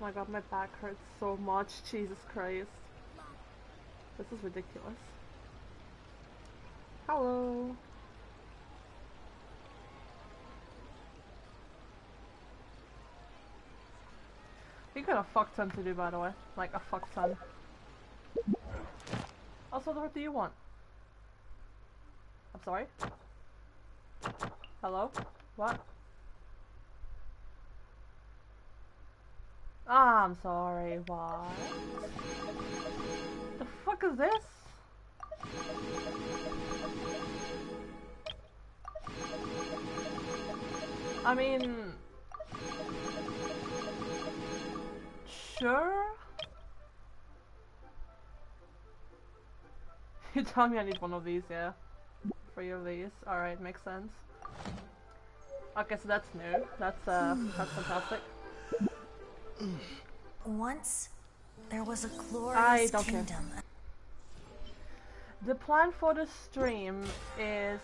Oh my god, my back hurts so much. Jesus Christ. This is ridiculous. Hello. You got a fuck ton to do, by the way. Like, a fuck ton. Also, what do you want? I'm sorry? Hello? What? Ah, I'm sorry, what? The fuck is this? I mean... Sure? You tell me I need one of these, yeah. 3 of these. Alright, makes sense. Okay, so that's new. That's fantastic. Once, there was a I glorious don't care. kingdom. The plan for the stream is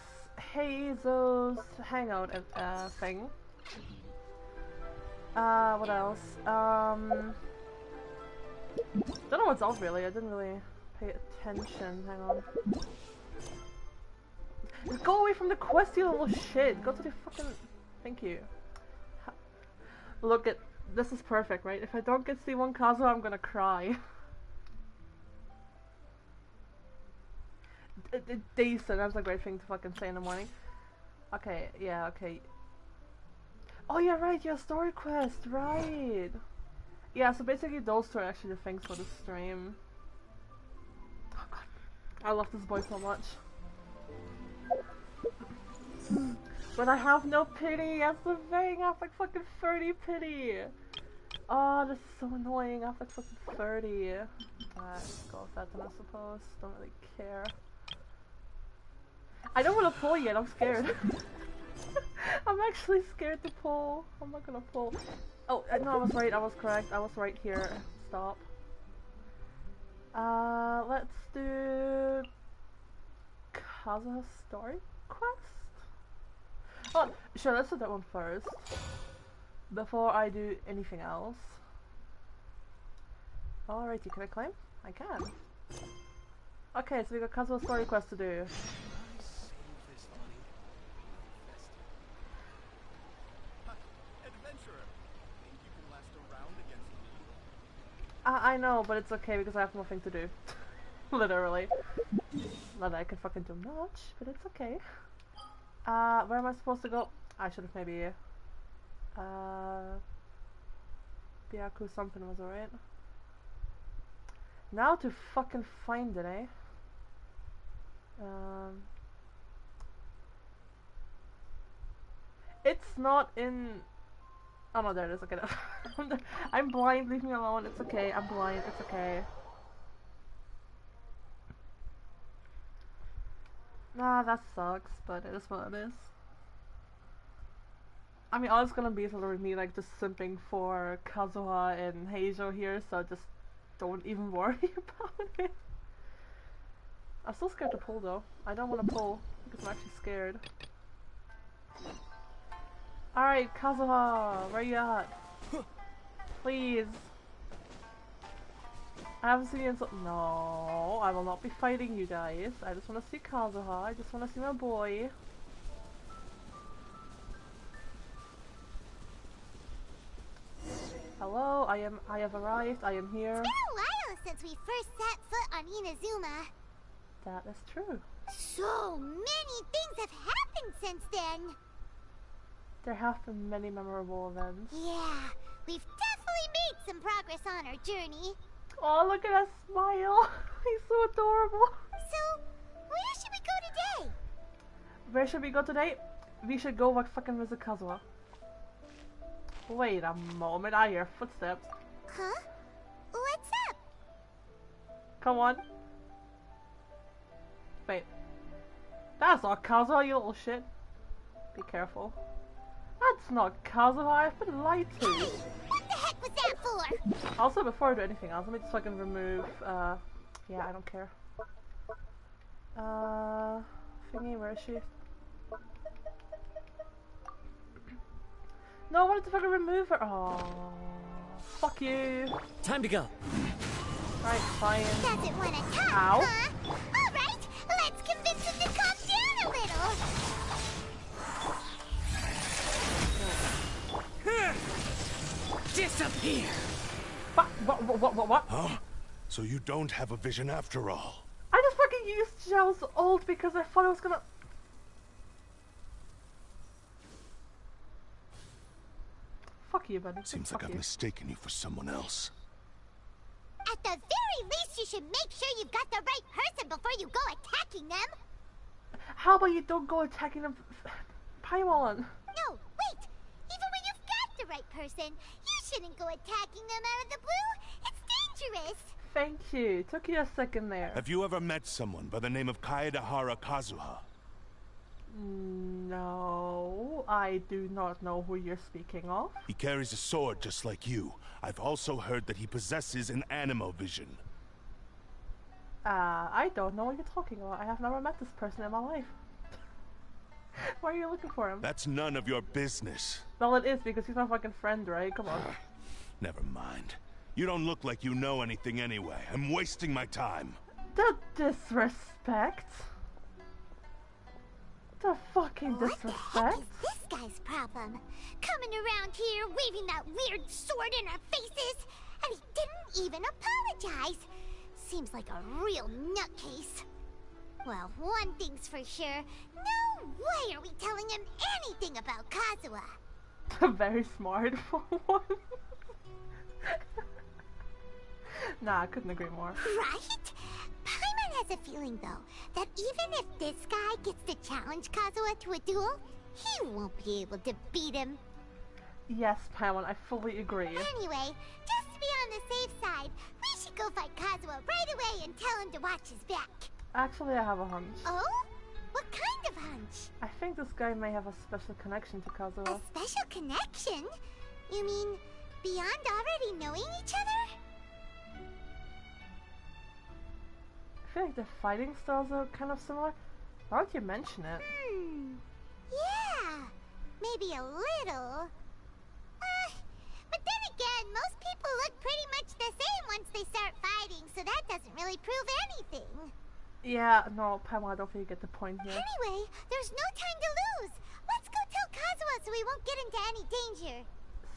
Hazel's hangout thing. What else? Don't know what's else really. I didn't really pay attention. Hang on. Go away from the quest, you little shit. Go to the fucking. Thank you. Look at this is perfect, right? If I don't get C1 Kazuha, I'm gonna cry. Decent. That's a great thing to fucking say in the morning. Okay. Yeah. Okay. Oh yeah, right. Your story quest, right? Yeah. So basically, those two are actually the things for the stream. Oh god, I love this boy so much. But I have no pity, that's the thing, I have like fucking 30 pity! Oh, this is so annoying, I have like fucking 30. Let's go with that then I suppose, don't really care. I don't want to pull yet, I'm scared. I'm actually scared to pull, I'm not gonna pull. Oh, no, I was right, I was correct, I was right here. Stop. Let's do... Kazuha story quest? Oh, sure, let's do that one first. Before I do anything else. Alrighty, can I climb? I can. Okay, so we got Kazuha story quest to do. I know, but it's okay because I have nothing to do. Literally. Not that I can fucking do much, but it's okay. Where am I supposed to go? I should have maybe... Byaku something was alright. Now to fucking find it, eh? It's not in... Oh no, there it is, okay. I'm blind, leave me alone, it's okay, I'm blind, it's okay. Nah, that sucks, but it is what it is. I mean, all it's gonna be is literally me like just simping for Kazuha and Heijo here, so just don't even worry about it. I'm still scared to pull though. I don't want to pull because I'm actually scared. Alright, Kazuha, where you at? Please. I haven't seen you in so— No, I will not be fighting you guys. I just want to see Kazuha. I just want to see my boy. Hello, I have arrived. I am here. It's been a while since we first set foot on Inazuma. That is true. So many things have happened since then. There have been many memorable events. Yeah, we've definitely made some progress on our journey. Oh, look at that smile. He's so adorable. So, where should we go today? Where should we go today? We should go fucking visit Kazuha. Wait a moment, I hear footsteps. Huh? What's up? Come on. Wait. That's not Kazuha, you little shit. Be careful. That's not Kazuha, I've been lied to. Hey, what the heck was that for? Also, before I do anything else, let me just fucking remove, yeah, I don't care. Thingy, where is she? No, I wanted to fucking remove her. Oh. Fuck you. Time to go. Right, fine. Doesn't want to talk, Ow. huh? All right, let's convince him to calm down a little. Disappear. What? Huh? So you don't have a vision after all? I just fucking used Zhao's ult because I thought I was gonna... Fuck you, buddy. Seems Fuck like I've you. mistaken you for someone else. At the very least, you should make sure you've got the right person before you go attacking them. How about you don't go attacking them? Paimon. No, wait. Even when you've got the right person, you shouldn't go attacking them out of the blue. It's dangerous. Thank you. Took you a second there. Have you ever met someone by the name of Kaedahara Kazuha? No, I do not know who you're speaking of. He carries a sword just like you. I've also heard that he possesses an animo vision. I don't know what you're talking about. I have never met this person in my life. Why are you looking for him? That's none of your business. Well, it is because he's my fucking friend, right? Come on. Never mind. You don't look like you know anything anyway. I'm wasting my time. The disrespect. The fucking What the heck disrespect. is this guy's problem? Coming around here, waving that weird sword in our faces, and he didn't even apologize. Seems like a real nutcase. Well, one thing's for sure. No way are we telling him anything about Kazuha. Very smart for one. Nah, I couldn't agree more. Right? Paimon has a feeling, though, that even if this guy gets to challenge Kazuha to a duel, he won't be able to beat him. Yes, Paimon, I fully agree. Anyway, just to be on the safe side, we should go fight Kazuha right away and tell him to watch his back. Actually, I have a hunch. Oh? What kind of hunch? I think this guy may have a special connection to A Kazuha. special connection? You mean beyond already knowing each other? I feel like their fighting styles are kind of similar. Why don't you mention it? Yeah, maybe a little. But then again, most people look pretty much the same once they start fighting, so that doesn't really prove anything. Yeah, no, Paimon, I don't think you get the point here. Anyway, there's no time to lose. Let's go tell Kazuha so we won't get into any danger.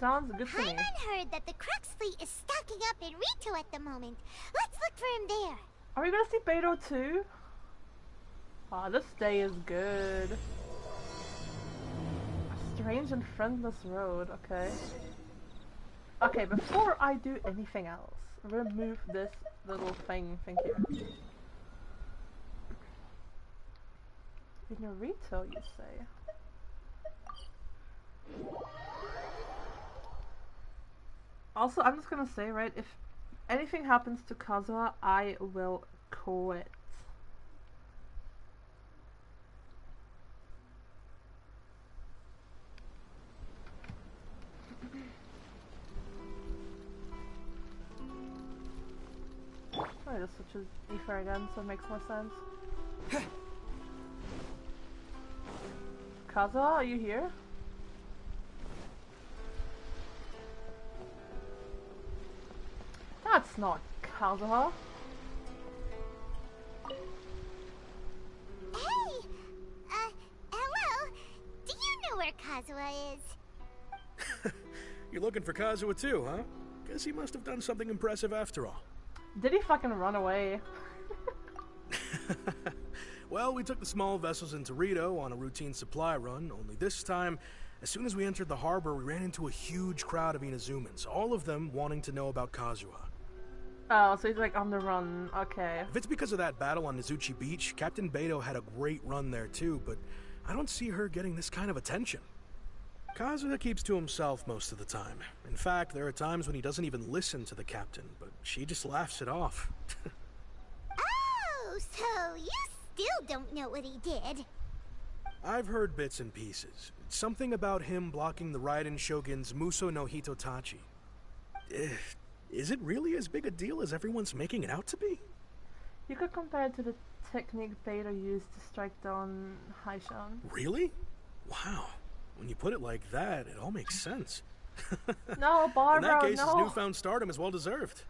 Sounds good to me. Paimon heard that the Crux fleet is stocking up in Rito at the moment. Let's look for him there. Are we gonna see Beidou too? Ah, this day is good. A strange and friendless road, okay. Okay, before I do anything else, remove this little thing, thank you. In Rito, you say? Also, I'm just gonna say, right, if anything happens to Kazuha, I will quit. I just switch to Ether again, so it makes more sense. Kazuha, are you here? That's not Kazuha. Hey! Hello? Do you know where Kazuha is? You're looking for Kazuha too, huh? Guess he must have done something impressive after all. Did he fucking run away? Well, we took the small vessels into Rito on a routine supply run, only this time, as soon as we entered the harbor, we ran into a huge crowd of Inazumans, all of them wanting to know about Kazuha. Oh, so he's like on the run, okay. If it's because of that battle on Nizuchi Beach, Captain Beidou had a great run there too, but I don't see her getting this kind of attention. Kazuha keeps to himself most of the time. In fact, there are times when he doesn't even listen to the captain, but she just laughs it off. Oh, so you still don't know what he did. I've heard bits and pieces. Something about him blocking the Raiden Shogun's Muso no Hitotachi. Is it really as big a deal as everyone's making it out to be? You could compare it to the technique Beidou used to strike down Haishan. Really? Wow. When you put it like that, it all makes sense. No, In Barbara, that case, no. his newfound stardom is well deserved.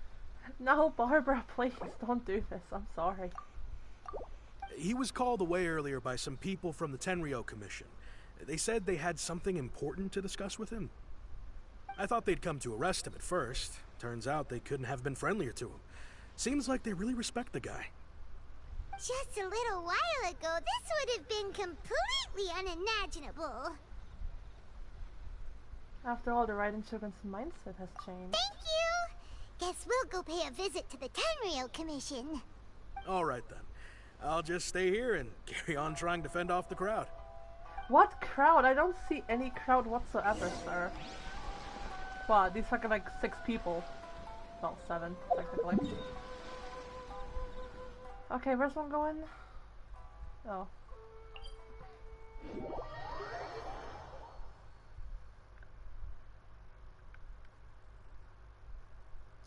No, Barbara, please don't do this. I'm sorry. He was called away earlier by some people from the Tenryou Commission. They said they had something important to discuss with him. I thought they'd come to arrest him at first. Turns out they couldn't have been friendlier to him. Seems like they really respect the guy. Just a little while ago, this would have been completely unimaginable. After all, the Raiden Shogun's mindset has changed. Thank you! Guess we'll go pay a visit to the Tenryou Commission. All right then. I'll just stay here and carry on trying to fend off the crowd. What crowd? I don't see any crowd whatsoever, sir. Wow, these fucking like 6 people. Well, 7, technically. Okay, where's one going? Oh.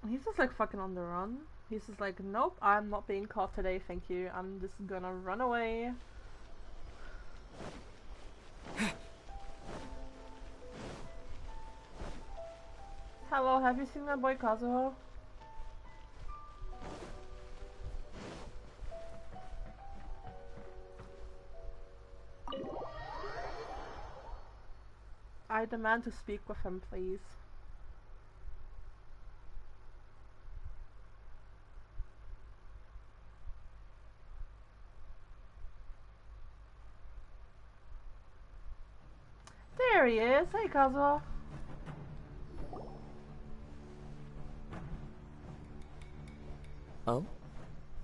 He's just like fucking on the run. He's just like, nope, I'm not being caught today, thank you. I'm just gonna run away. Hello, have you seen my boy Kazuho? I demand to speak with him, please. There he is. Hey, Kazuo. Oh?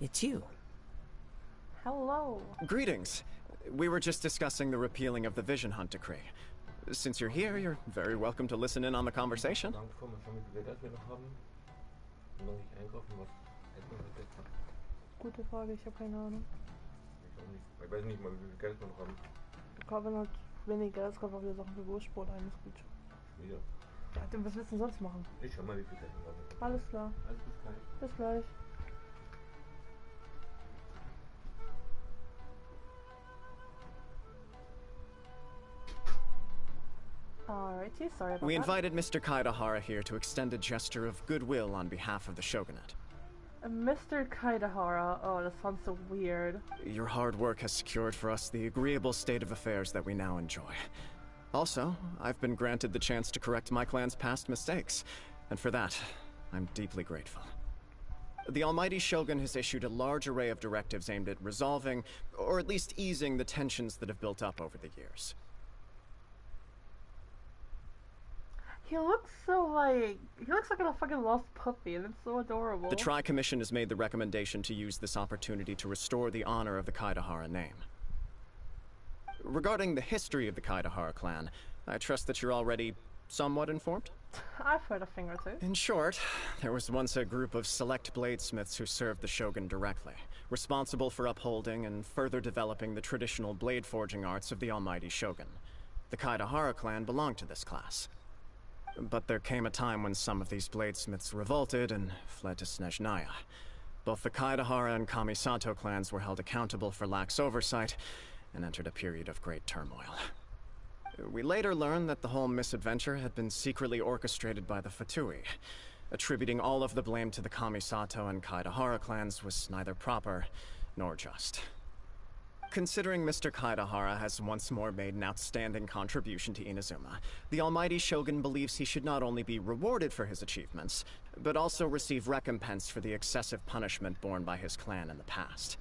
It's you. Hello. Greetings. We were just discussing the repealing of the Vision Hunt Decree. Since you're here, you're very welcome to listen in on the conversation. Gute Frage, ich habe keine Ahnung. Ich weiß nicht mal, wie viel Geld wir noch haben. Wir kaufen halt weniger, es kommt auch wieder Sachen für Wurstbrot ein, ist gut. Wieder. Ja, was willst du denn sonst machen? Ich schau mal, wie viel Geld wir haben. Alles klar. Alles bis gleich. Bis gleich. Alrighty, sorry about We that. invited Mr. Kaidahara here to extend a gesture of goodwill on behalf of the Shogunate. Mr. Kaidahara, oh, that sounds so weird. Your hard work has secured for us the agreeable state of affairs that we now enjoy. Also, I've been granted the chance to correct my clan's past mistakes, and for that, I'm deeply grateful. The Almighty Shogun has issued a large array of directives aimed at resolving, or at least easing, the tensions that have built up over the years. He looks so like, he looks like a fucking lost puppy, and it's so adorable. The Tri-Commission has made the recommendation to use this opportunity to restore the honor of the Kaidahara name. Regarding the history of the Kaidahara clan, I trust that you're already somewhat informed? I've heard a thing or two. In short, there was once a group of select bladesmiths who served the Shogun directly, responsible for upholding and further developing the traditional blade forging arts of the Almighty Shogun. The Kaidahara clan belonged to this class. But there came a time when some of these bladesmiths revolted and fled to Snezhnaya. Both the Kaidahara and Kamisato clans were held accountable for lax oversight and entered a period of great turmoil. We later learned that the whole misadventure had been secretly orchestrated by the Fatui. Attributing all of the blame to the Kamisato and Kaidahara clans was neither proper nor just. Considering Mr. Kaidahara has once more made an outstanding contribution to Inazuma, the Almighty Shogun believes he should not only be rewarded for his achievements, but also receive recompense for the excessive punishment borne by his clan in the past.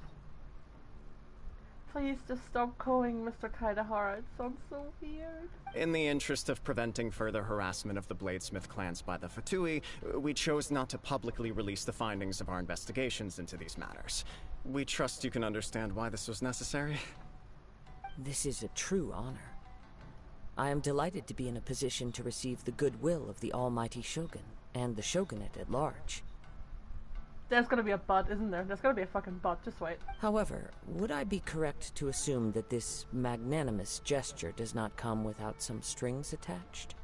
Please just stop calling Mr. Kaidahara, it sounds so weird. In the interest of preventing further harassment of the Bladesmith clans by the Fatui, we chose not to publicly release the findings of our investigations into these matters. We trust you can understand why this was necessary. This is a true honor. I am delighted to be in a position to receive the goodwill of the Almighty Shogun and the Shogunate at large. There's gonna be a but, isn't there? There's gonna be a fucking but, just wait. However, would I be correct to assume that this magnanimous gesture does not come without some strings attached?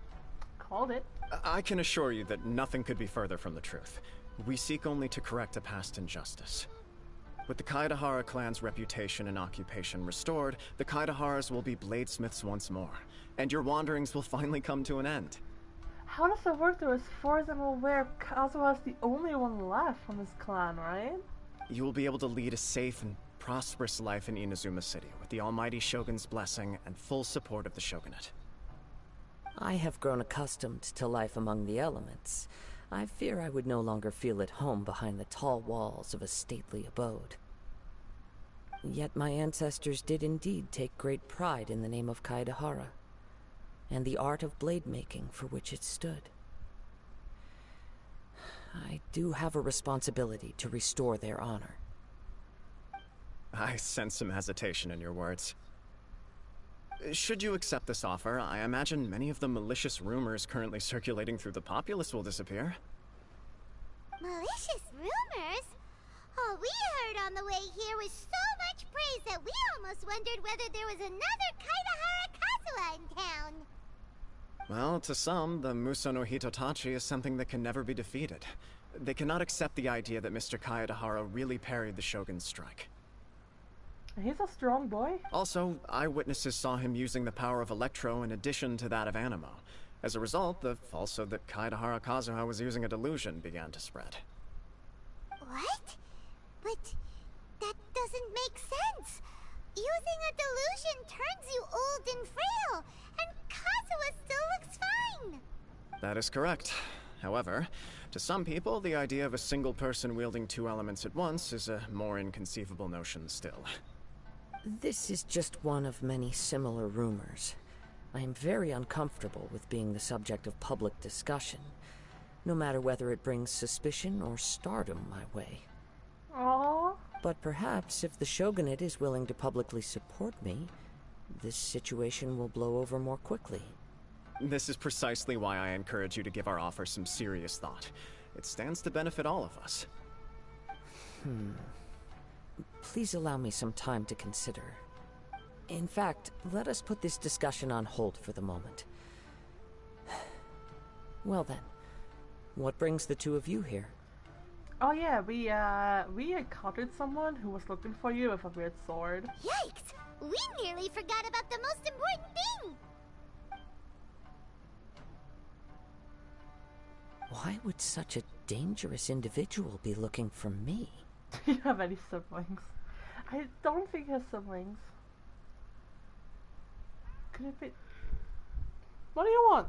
Called it. I can assure you that nothing could be further from the truth. We seek only to correct a past injustice. With the Kaidahara clan's reputation and occupation restored, the Kaidaharas will be bladesmiths once more, and your wanderings will finally come to an end. How does it work though? As far as I'm aware, Kazuha is the only one left from his clan, right? You will be able to lead a safe and prosperous life in Inazuma City with the Almighty Shogun's blessing and full support of the Shogunate. I have grown accustomed to life among the elements. I fear I would no longer feel at home behind the tall walls of a stately abode. Yet my ancestors did indeed take great pride in the name of Kaedahara, and the art of blade making for which it stood. I do have a responsibility to restore their honor. I sense some hesitation in your words. Should you accept this offer, I imagine many of the malicious rumors currently circulating through the populace will disappear. Malicious rumors? All we heard on the way here was so much praise that we almost wondered whether there was another Kaedahara Kazuha in town. Well, to some, the Muso no Hitotachi is something that can never be defeated. They cannot accept the idea that Mr. Kaedahara really parried the Shogun's strike. He's a strong boy. Also, eyewitnesses saw him using the power of Electro in addition to that of Animo. As a result, the falsehood that Kaedahara Kazuha was using a delusion began to spread. What? But that doesn't make sense. Using a delusion turns you old and frail, and Kazuha still looks fine. That is correct. However, to some people, the idea of a single person wielding two elements at once is a more inconceivable notion still. This is just one of many similar rumors. I am very uncomfortable with being the subject of public discussion, no matter whether it brings suspicion or stardom my way. Aww. But perhaps if the Shogunate is willing to publicly support me, this situation will blow over more quickly. This is precisely why I encourage you to give our offer some serious thought. It stands to benefit all of us. Please allow me some time to consider. In fact, let us put this discussion on hold for the moment. Well then, what brings the two of you here? Oh yeah, we encountered someone who was looking for you with a weird sword. Yikes! We nearly forgot about the most important thing! Why would such a dangerous individual be looking for me? Do you have any siblings? I don't think he has siblings. Could it be... What do you want?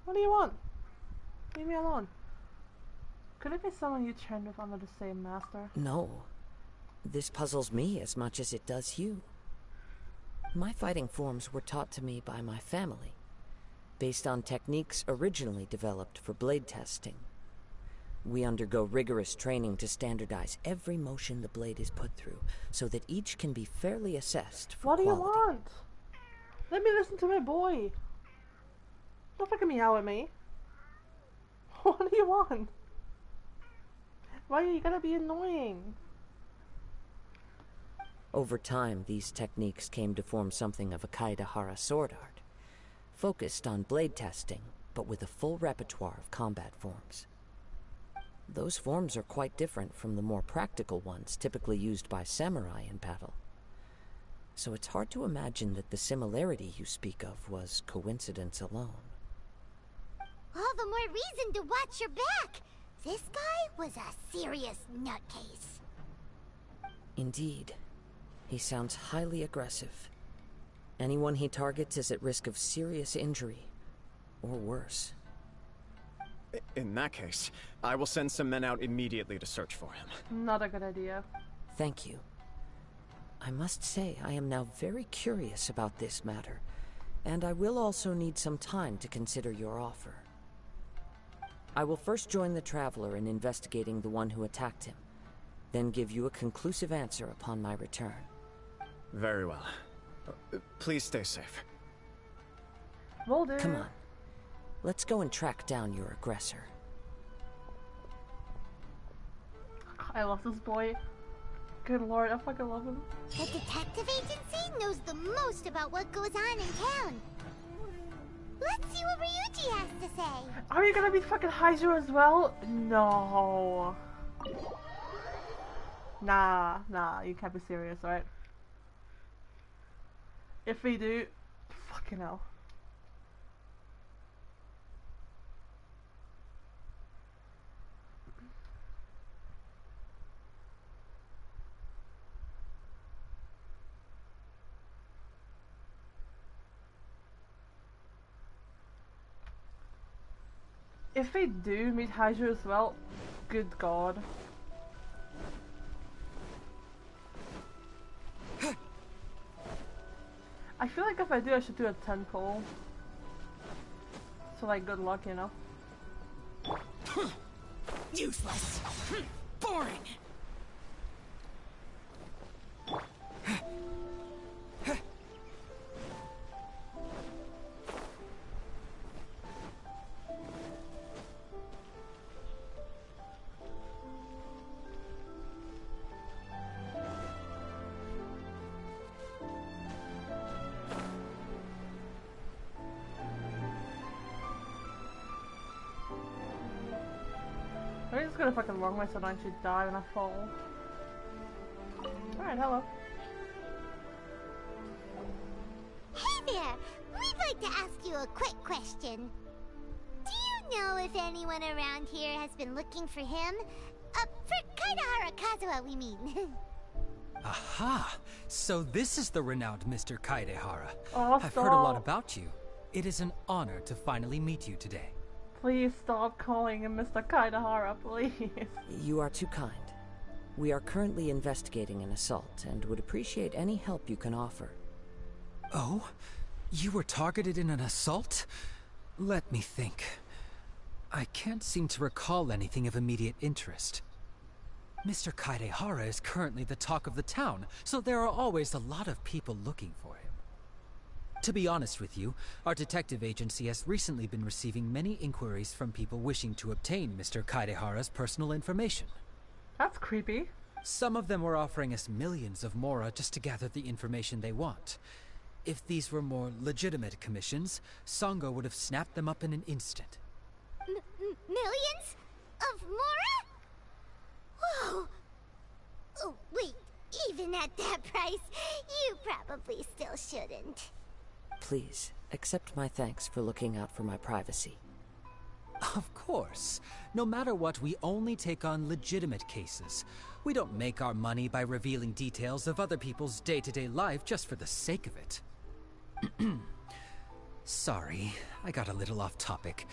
What do you want? Leave me alone. Could it be someone you trained with under the same master? No. This puzzles me as much as it does you. My fighting forms were taught to me by my family, based on techniques originally developed for blade testing. We undergo rigorous training to standardize every motion the blade is put through, so that each can be fairly assessed for What do you quality. want? Let me listen to my boy. Don't fucking meow at me. What do you want? Why are you gonna be annoying? Over time, these techniques came to form something of a Kaedahara sword art, focused on blade testing, but with a full repertoire of combat forms. Those forms are quite different from the more practical ones typically used by samurai in battle. So it's hard to imagine that the similarity you speak of was coincidence alone. All the more reason to watch your back! This guy was a serious nutcase. Indeed. He sounds highly aggressive. Anyone he targets is at risk of serious injury, or worse. In that case, I will send some men out immediately to search for him. Not a good idea. Thank you. I must say I am now very curious about this matter, and I will also need some time to consider your offer. I will first join the Traveler in investigating the one who attacked him, then give you a conclusive answer upon my return. Very well. Please stay safe. Will do. Come on. Let's go and track down your aggressor. I love this boy. Good lord, I fucking love him. The detective agency knows the most about what goes on in town. Let's see what Ryuji has to say. Are you gonna be fucking Haizu as well? No. Nah, you can't be serious, right? If we do, fucking hell. If they do meet Haju as well, good god. I feel like if I do, I should do a 10 pole. So like, good luck, you know? Useless. Boring. I'm just gonna fucking log myself so I don't actually die when I fall. Alright, hello. Hey there! We'd like to ask you a quick question. Do you know if anyone around here has been looking for him? For Kaidahara Kazuha, we mean. Aha! So this is the renowned Mr. Kaidehara. Oh, I've heard a lot stop. about you. It is an honor to finally meet you today. Please stop calling him Mr. Kaidahara, please. You are too kind. We are currently investigating an assault and would appreciate any help you can offer. Oh? You were targeted in an assault? Let me think. I can't seem to recall anything of immediate interest. Mr. Kaidehara is currently the talk of the town, so there are always a lot of people looking for him. To be honest with you, our detective agency has recently been receiving many inquiries from people wishing to obtain Mr. Kaidehara's personal information. That's creepy. Some of them were offering us millions of mora just to gather the information they want. If these were more legitimate commissions, Sango would have snapped them up in an instant. Millions? Of mora? Whoa! Oh, wait, even at that price, you probably still shouldn't. Please, accept my thanks for looking out for my privacy. Of course. No matter what, we only take on legitimate cases. We don't make our money by revealing details of other people's day-to-day life just for the sake of it. Sorry, I got a little off topic.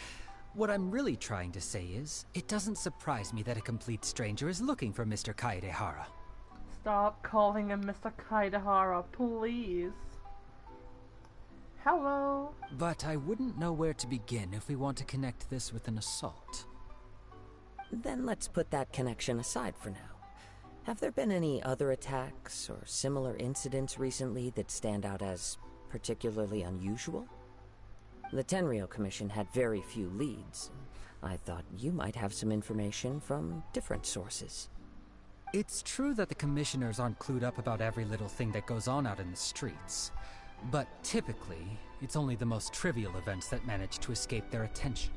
What I'm really trying to say is, it doesn't surprise me that a complete stranger is looking for Mr. Kaidehara. Stop calling him Mr. Kaidahara, please. Hello. But I wouldn't know where to begin if we want to connect this with an assault. Then let's put that connection aside for now. Have there been any other attacks or similar incidents recently that stand out as particularly unusual? The Tenryou Commission had very few leads. I thought you might have some information from different sources. It's true that the commissioners aren't clued up about every little thing that goes on out in the streets. But typically, it's only the most trivial events that manage to escape their attention.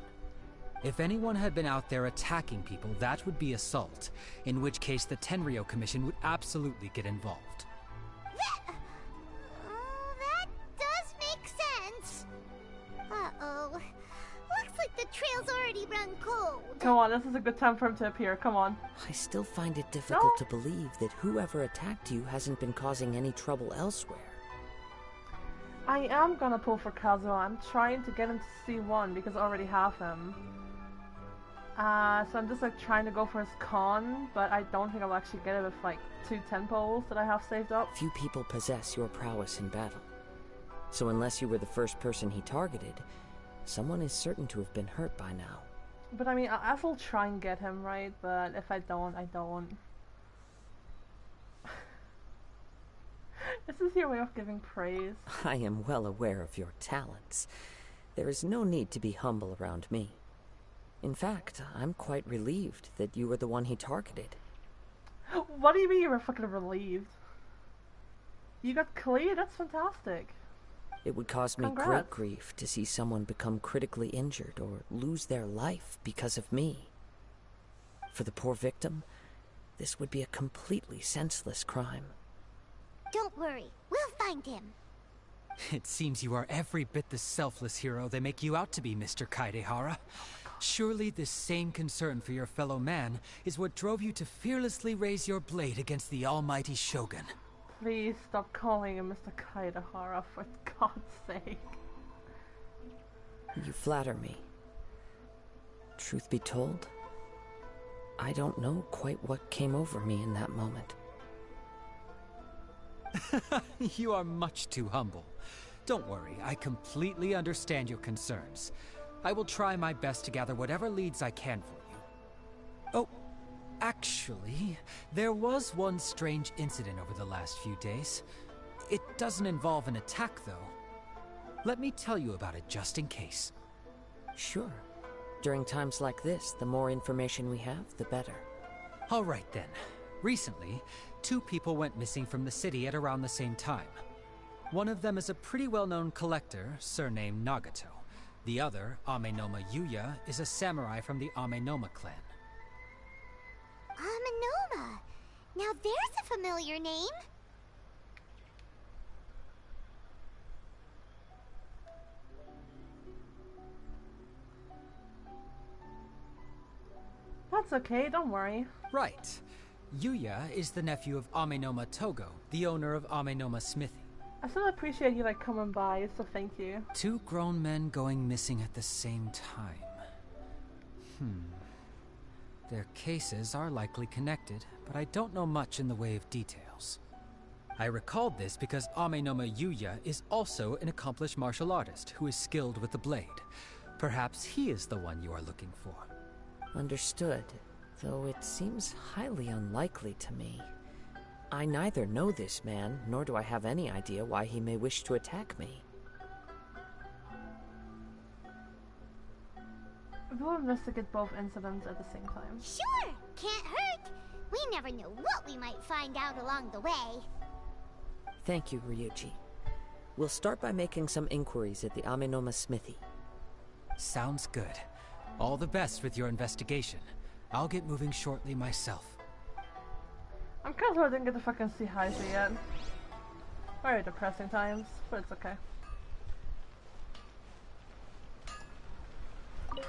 If anyone had been out there attacking people, that would be assault, in which case the Tenryou Commission would absolutely get involved. That does make sense. Uh-oh. Looks like the trail's already run cold. Come on, this is a good time for him to appear, come on. I still find it difficult to believe that whoever attacked you hasn't been causing any trouble elsewhere. I am gonna pull for Kazuha. I'm trying to get him to C1 because I already have him. So I'm just like trying to go for his con, but I don't think I'll actually get it with like 2 10 poles that I have saved up. Few people possess your prowess in battle. So unless you were the first person he targeted, someone is certain to have been hurt by now. But I mean, I will try and get him, right? But if I don't, I don't. This is your way of giving praise. I am well aware of your talents. There is no need to be humble around me. In fact, I'm quite relieved that you were the one he targeted. What do you mean you were fucking relieved? You got cleared? That's fantastic. It would cause me Congrats. great grief to see someone become critically injured or lose their life because of me. For the poor victim, this would be a completely senseless crime. Don't worry, we'll find him. It seems you are every bit the selfless hero they make you out to be, Mr. Kaidehara. Surely this same concern for your fellow man is what drove you to fearlessly raise your blade against the almighty Shogun. Please stop calling him Mr. Kaidahara, for God's sake. You flatter me. Truth be told, I don't know quite what came over me in that moment. You are much too humble. Don't worry, I completely understand your concerns. I will try my best to gather whatever leads I can for you. Oh, actually, there was one strange incident over the last few days. It doesn't involve an attack, though. Let me tell you about it just in case. Sure. During times like this, the more information we have, the better. All right then. Recently, 2 people went missing from the city at around the same time. One of them is a pretty well-known collector, surnamed Nagato. The other, Amenoma Yuya, is a samurai from the Amenoma clan. Amenoma! Now there's a familiar name. That's okay, don't worry. Right. Yuya is the nephew of Amenoma Togo, the owner of Amenoma Smithy. I still appreciate you like coming by, so thank you. 2 grown men going missing at the same time. Their cases are likely connected, but I don't know much in the way of details. I recalled this because Amenoma Yuya is also an accomplished martial artist who is skilled with the blade. Perhaps he is the one you are looking for. Understood, though it seems highly unlikely to me. I neither know this man, nor do I have any idea why he may wish to attack me. We'll investigate both incidents at the same time. Sure, can't hurt. We never know what we might find out along the way. Thank you, Ryuji. We'll start by making some inquiries at the Amenoma Smithy. Sounds good. All the best with your investigation. I'll get moving shortly myself. I'm kind of sorry I didn't get to fucking see Heise yet. Very depressing times, but it's okay.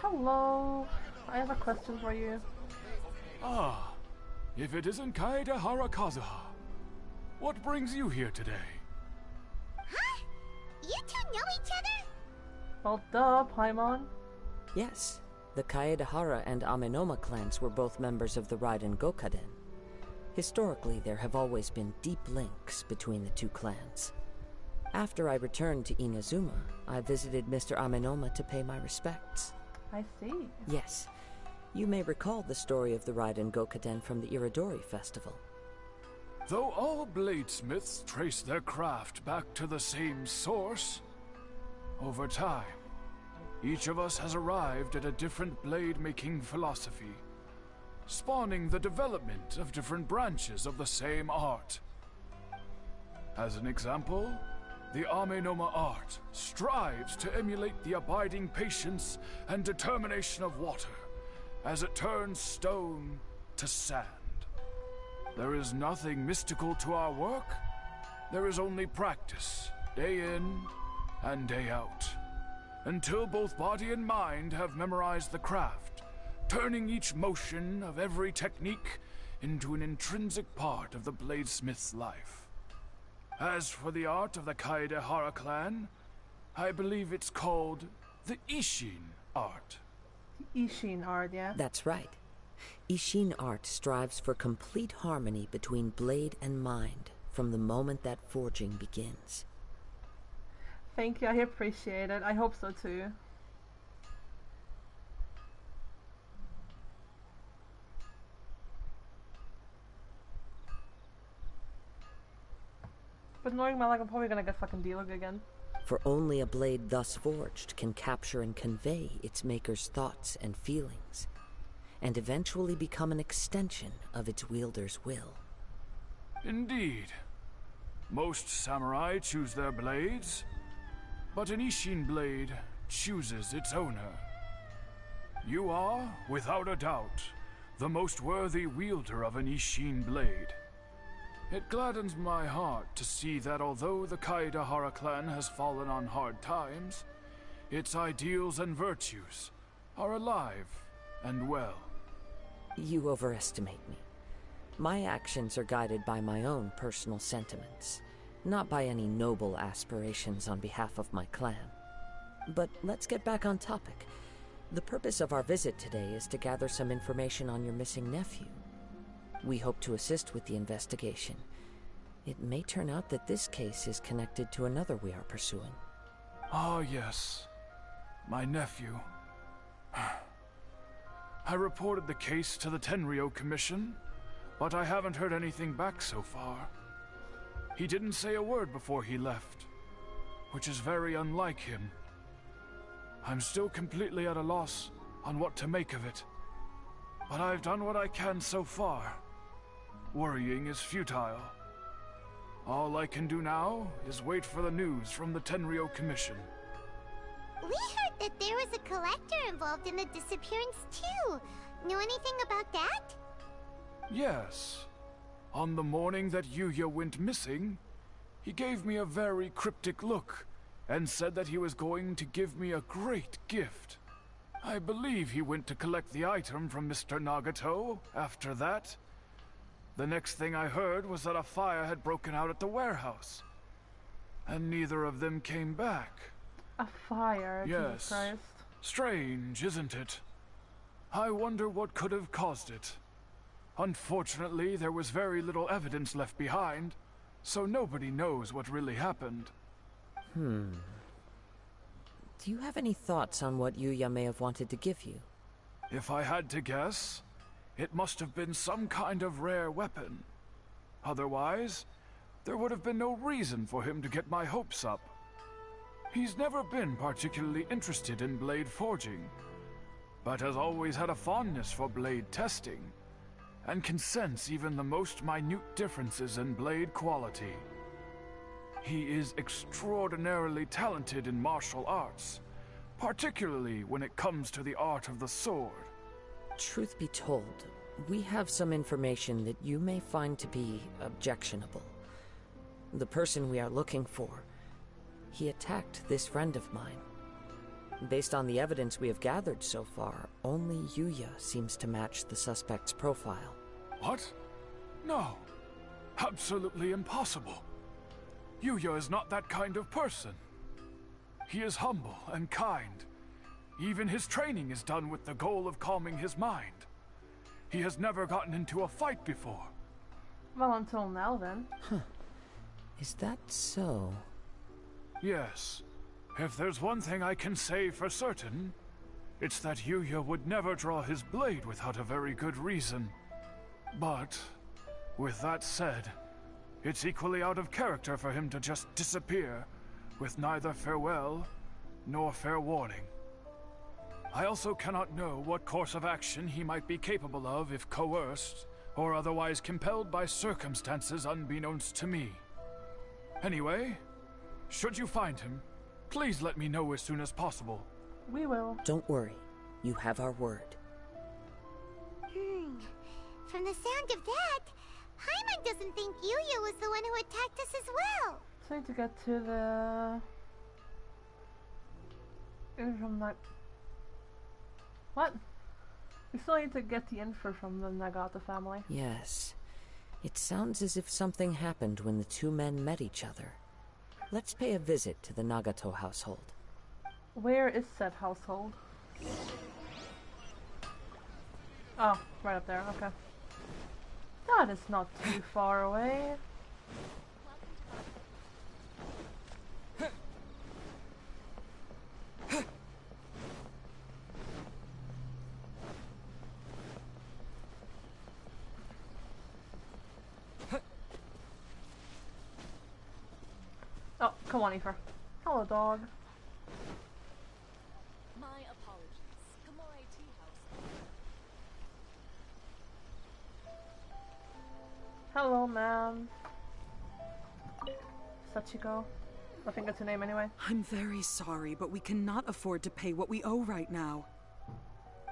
Hello. I have a question for you. Ah, if it isn't Kaedehara Kazuha. What brings you here today? Huh? You 2 know each other? Well, duh, Paimon. Yes, the Kaedehara and Amenoma clans were both members of the Raiden Gokaden. Historically, there have always been deep links between the 2 clans. After I returned to Inazuma, I visited Mr. Amenoma to pay my respects. I see. Yes. You may recall the story of the Raiden Gokaden from the Iridori Festival. Though all bladesmiths trace their craft back to the same source, over time, each of us has arrived at a different blade-making philosophy, spawning the development of different branches of the same art. As an example, the Amenoma art strives to emulate the abiding patience and determination of water as it turns stone to sand. There is nothing mystical to our work. There is only practice, day in and day out, until both body and mind have memorized the craft, turning each motion of every technique into an intrinsic part of the bladesmith's life. As for the art of the Kaedehara clan, I believe it's called the Ishin art. Ishin art, yeah? That's right. Ishin art strives for complete harmony between blade and mind from the moment that forging begins. Thank you, I appreciate it. I hope so too. But knowing my luck, I'm probably gonna get fucking D-Log again. For only a blade thus forged can capture and convey its maker's thoughts and feelings, and eventually become an extension of its wielder's will. Indeed. Most samurai choose their blades, but an Ishin blade chooses its owner. You are, without a doubt, the most worthy wielder of an Ishin blade. It gladdens my heart to see that although the Kaedehara clan has fallen on hard times, its ideals and virtues are alive and well. You overestimate me. My actions are guided by my own personal sentiments, not by any noble aspirations on behalf of my clan. But let's get back on topic. The purpose of our visit today is to gather some information on your missing nephew. We hope to assist with the investigation. It may turn out that this case is connected to another we are pursuing. Ah, yes. My nephew. I reported the case to the Tenryo Commission, but I haven't heard anything back so far. He didn't say a word before he left, which is very unlike him. I'm still completely at a loss on what to make of it, but I've done what I can so far. Worrying is futile. All I can do now is wait for the news from the Tenryo Commission. We heard that there was a collector involved in the disappearance too. Know anything about that? Yes. On the morning that Yuya went missing, he gave me a very cryptic look and said that he was going to give me a great gift. I believe he went to collect the item from Mr. Nagato after that. The next thing I heard was that a fire had broken out at the warehouse, and neither of them came back. A fire? Yes. Jesus Christ. Strange, isn't it? I wonder what could have caused it. Unfortunately, there was very little evidence left behind, so nobody knows what really happened. Do you have any thoughts on what Yuya may have wanted to give you? If I had to guess, it must have been some kind of rare weapon. Otherwise, there would have been no reason for him to get my hopes up. He's never been particularly interested in blade forging, but has always had a fondness for blade testing, and can sense even the most minute differences in blade quality. He is extraordinarily talented in martial arts, particularly when it comes to the art of the sword. Truth be told, we have some information that you may find to be objectionable. The person we are looking for, he attacked this friend of mine. Based on the evidence we have gathered so far, only Yuya seems to match the suspect's profile. What? No. Absolutely impossible. Yuya is not that kind of person. He is humble and kind. Even his training is done with the goal of calming his mind. He has never gotten into a fight before. Well, until now then. Is that so? Yes. If there's one thing I can say for certain, it's that Yuya would never draw his blade without a very good reason. But, with that said, it's equally out of character for him to just disappear, with neither farewell nor fair warning. I also cannot know what course of action he might be capable of if coerced, or otherwise compelled by circumstances unbeknownst to me. Anyway, should you find him, please let me know as soon as possible. We will. Don't worry. You have our word. From the sound of that, Paimon doesn't think Yuya was the one who attacked us as well. So I need to get to the... from that... What? We still need to get the info from the Nagata family. Yes. It sounds as if something happened when the two men met each other. Let's pay a visit to the Nagato household. Where is said household? Oh, right up there, okay. That is not too far away. Oh, come on, Aoife. Hello, dog. My apologies. Kamore Tea House. Hello, ma'am. Sachiko. I think that's her name anyway. I'm very sorry, but we cannot afford to pay what we owe right now.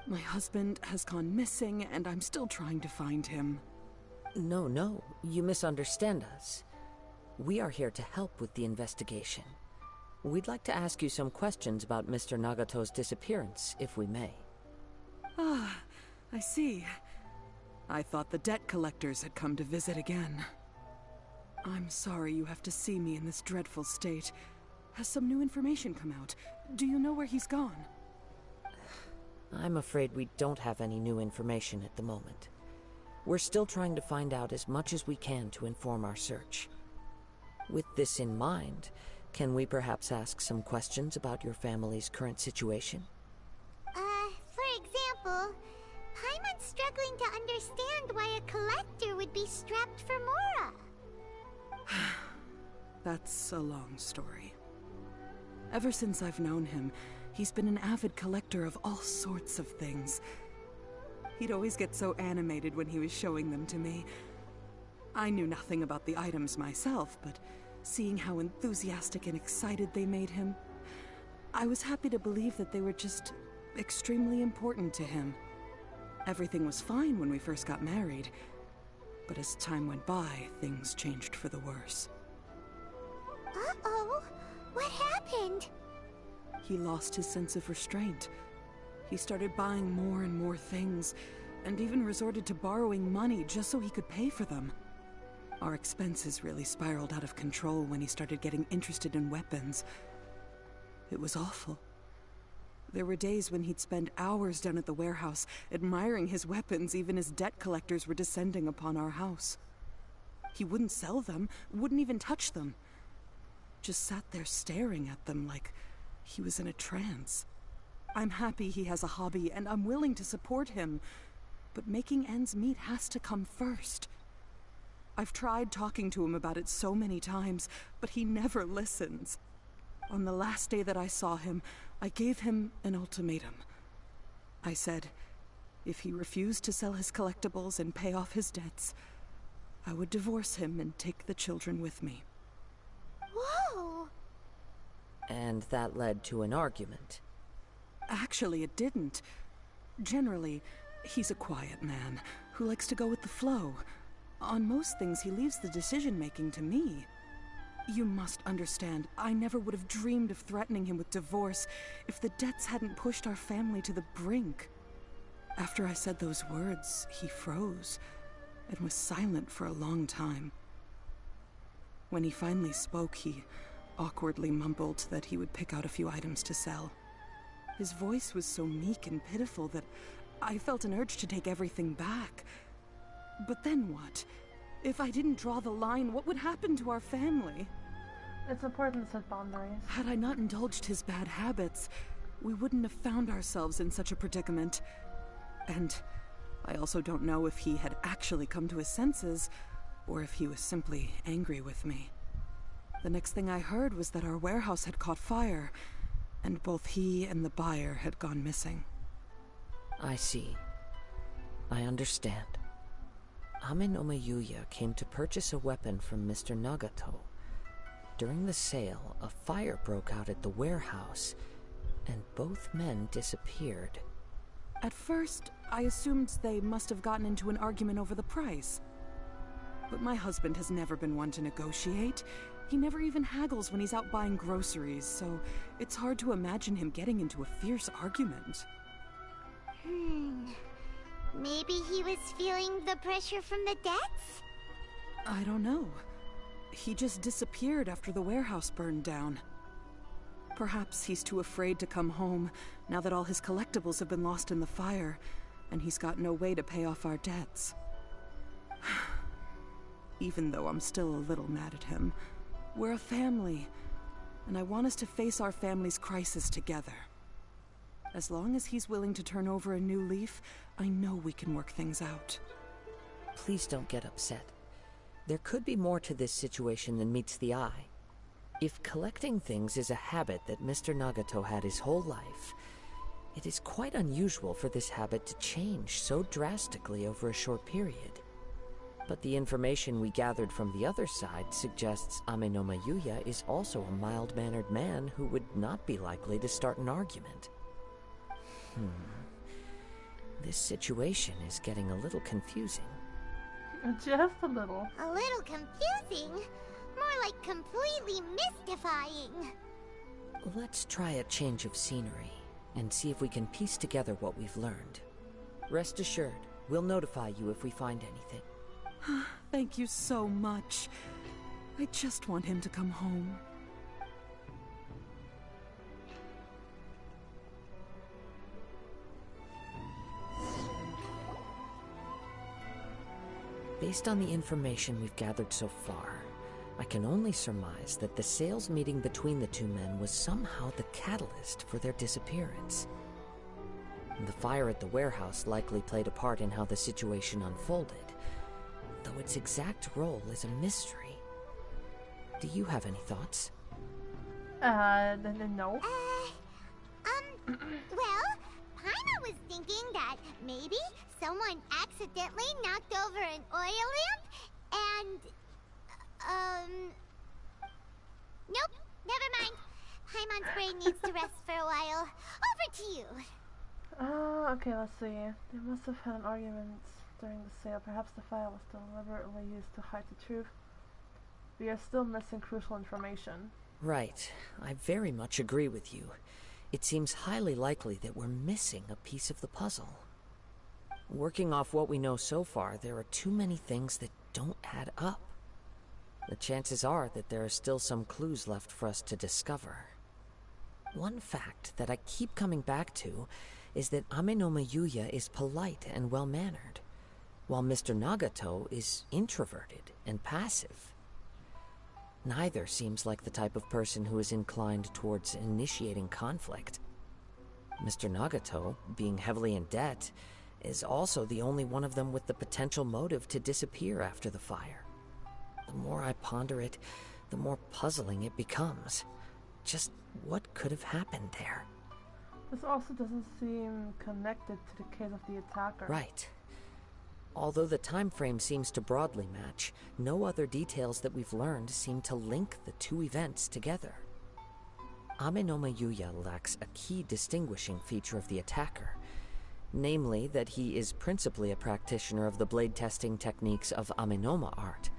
My husband has gone missing, and I'm still trying to find him. No, you misunderstand us. We are here to help with the investigation. We'd like to ask you some questions about Mr. Nagato's disappearance, if we may. Ah, I see. I thought the debt collectors had come to visit again. I'm sorry you have to see me in this dreadful state. Has some new information come out? Do you know where he's gone? I'm afraid we don't have any new information at the moment. We're still trying to find out as much as we can to inform our search. With this in mind, can we perhaps ask some questions about your family's current situation? For example, Paimon's struggling to understand why a collector would be strapped for Mora. That's a long story. Ever since I've known him, he's been an avid collector of all sorts of things. He'd always get so animated when he was showing them to me. I knew nothing about the items myself, but seeing how enthusiastic and excited they made him, I was happy to believe that they were just extremely important to him. Everything was fine when we first got married, but as time went by, things changed for the worse. Uh-oh, what happened? He lost his sense of restraint. He started buying more and more things, and even resorted to borrowing money just so he could pay for them. Our expenses really spiraled out of control when he started getting interested in weapons. It was awful. There were days when he'd spend hours down at the warehouse, admiring his weapons even as debt collectors were descending upon our house. He wouldn't sell them, wouldn't even touch them. Just sat there staring at them like he was in a trance. I'm happy he has a hobby, and I'm willing to support him, but making ends meet has to come first. I've tried talking to him about it so many times, but he never listens. On the last day that I saw him, I gave him an ultimatum. I said, if he refused to sell his collectibles and pay off his debts, I would divorce him and take the children with me. Whoa! And that led to an argument. Actually, it didn't. Generally, he's a quiet man who likes to go with the flow. On most things, he leaves the decision-making to me. You must understand, I never would have dreamed of threatening him with divorce if the debts hadn't pushed our family to the brink. After I said those words, he froze and was silent for a long time. When he finally spoke, he awkwardly mumbled that he would pick out a few items to sell. His voice was so meek and pitiful that I felt an urge to take everything back. But then what? If I didn't draw the line, what would happen to our family? It's important to set boundaries. Had I not indulged his bad habits, we wouldn't have found ourselves in such a predicament. And I also don't know if he had actually come to his senses, or if he was simply angry with me. The next thing I heard was that our warehouse had caught fire, and both he and the buyer had gone missing. I see. I understand. Ame no Mayuya came to purchase a weapon from Mr. Nagato. During the sale, a fire broke out at the warehouse, and both men disappeared. At first, I assumed they must have gotten into an argument over the price. But my husband has never been one to negotiate. He never even haggles when he's out buying groceries, so it's hard to imagine him getting into a fierce argument. Maybe he was feeling the pressure from the debts? I don't know. He just disappeared after the warehouse burned down. Perhaps he's too afraid to come home now that all his collectibles have been lost in the fire, and he's got no way to pay off our debts. Even though I'm still a little mad at him, we're a family, and I want us to face our family's crisis together. As long as he's willing to turn over a new leaf, I know we can work things out. Please don't get upset. There could be more to this situation than meets the eye. If collecting things is a habit that Mr. Nagato had his whole life, it is quite unusual for this habit to change so drastically over a short period. But the information we gathered from the other side suggests Ame no Mayuya is also a mild-mannered man who would not be likely to start an argument. This situation is getting a little confusing. Just a little. A little confusing? More like completely mystifying. Let's try a change of scenery and see if we can piece together what we've learned. Rest assured, we'll notify you if we find anything. Thank you so much. I just want him to come home. Based on the information we've gathered so far, I can only surmise that the sales meeting between the two men was somehow the catalyst for their disappearance. The fire at the warehouse likely played a part in how the situation unfolded, though its exact role is a mystery. Do you have any thoughts? No. Well, Paimon was thinking that maybe someone accidentally knocked over an oil lamp and, nope, never mind. Paimon's brain needs to rest for a while. Over to you. Okay, let's see. They must have had an argument during the sale. Perhaps the file was deliberately used to hide the truth. We are still missing crucial information. Right. I very much agree with you. It seems highly likely that we're missing a piece of the puzzle. Working off what we know so far, there are too many things that don't add up. The chances are that there are still some clues left for us to discover. One fact that I keep coming back to is that Amenoma Yuya is polite and well-mannered, while Mr. Nagato is introverted and passive. Neither seems like the type of person who is inclined towards initiating conflict. Mr. Nagato, being heavily in debt, is also the only one of them with the potential motive to disappear after the fire. The more I ponder it, the more puzzling it becomes. Just what could have happened there? This also doesn't seem connected to the case of the attacker. Right. Although the time frame seems to broadly match, no other details that we've learned seem to link the two events together. Amenoma Yuya lacks a key distinguishing feature of the attacker, namely that he is principally a practitioner of the blade testing techniques of Amenoma art,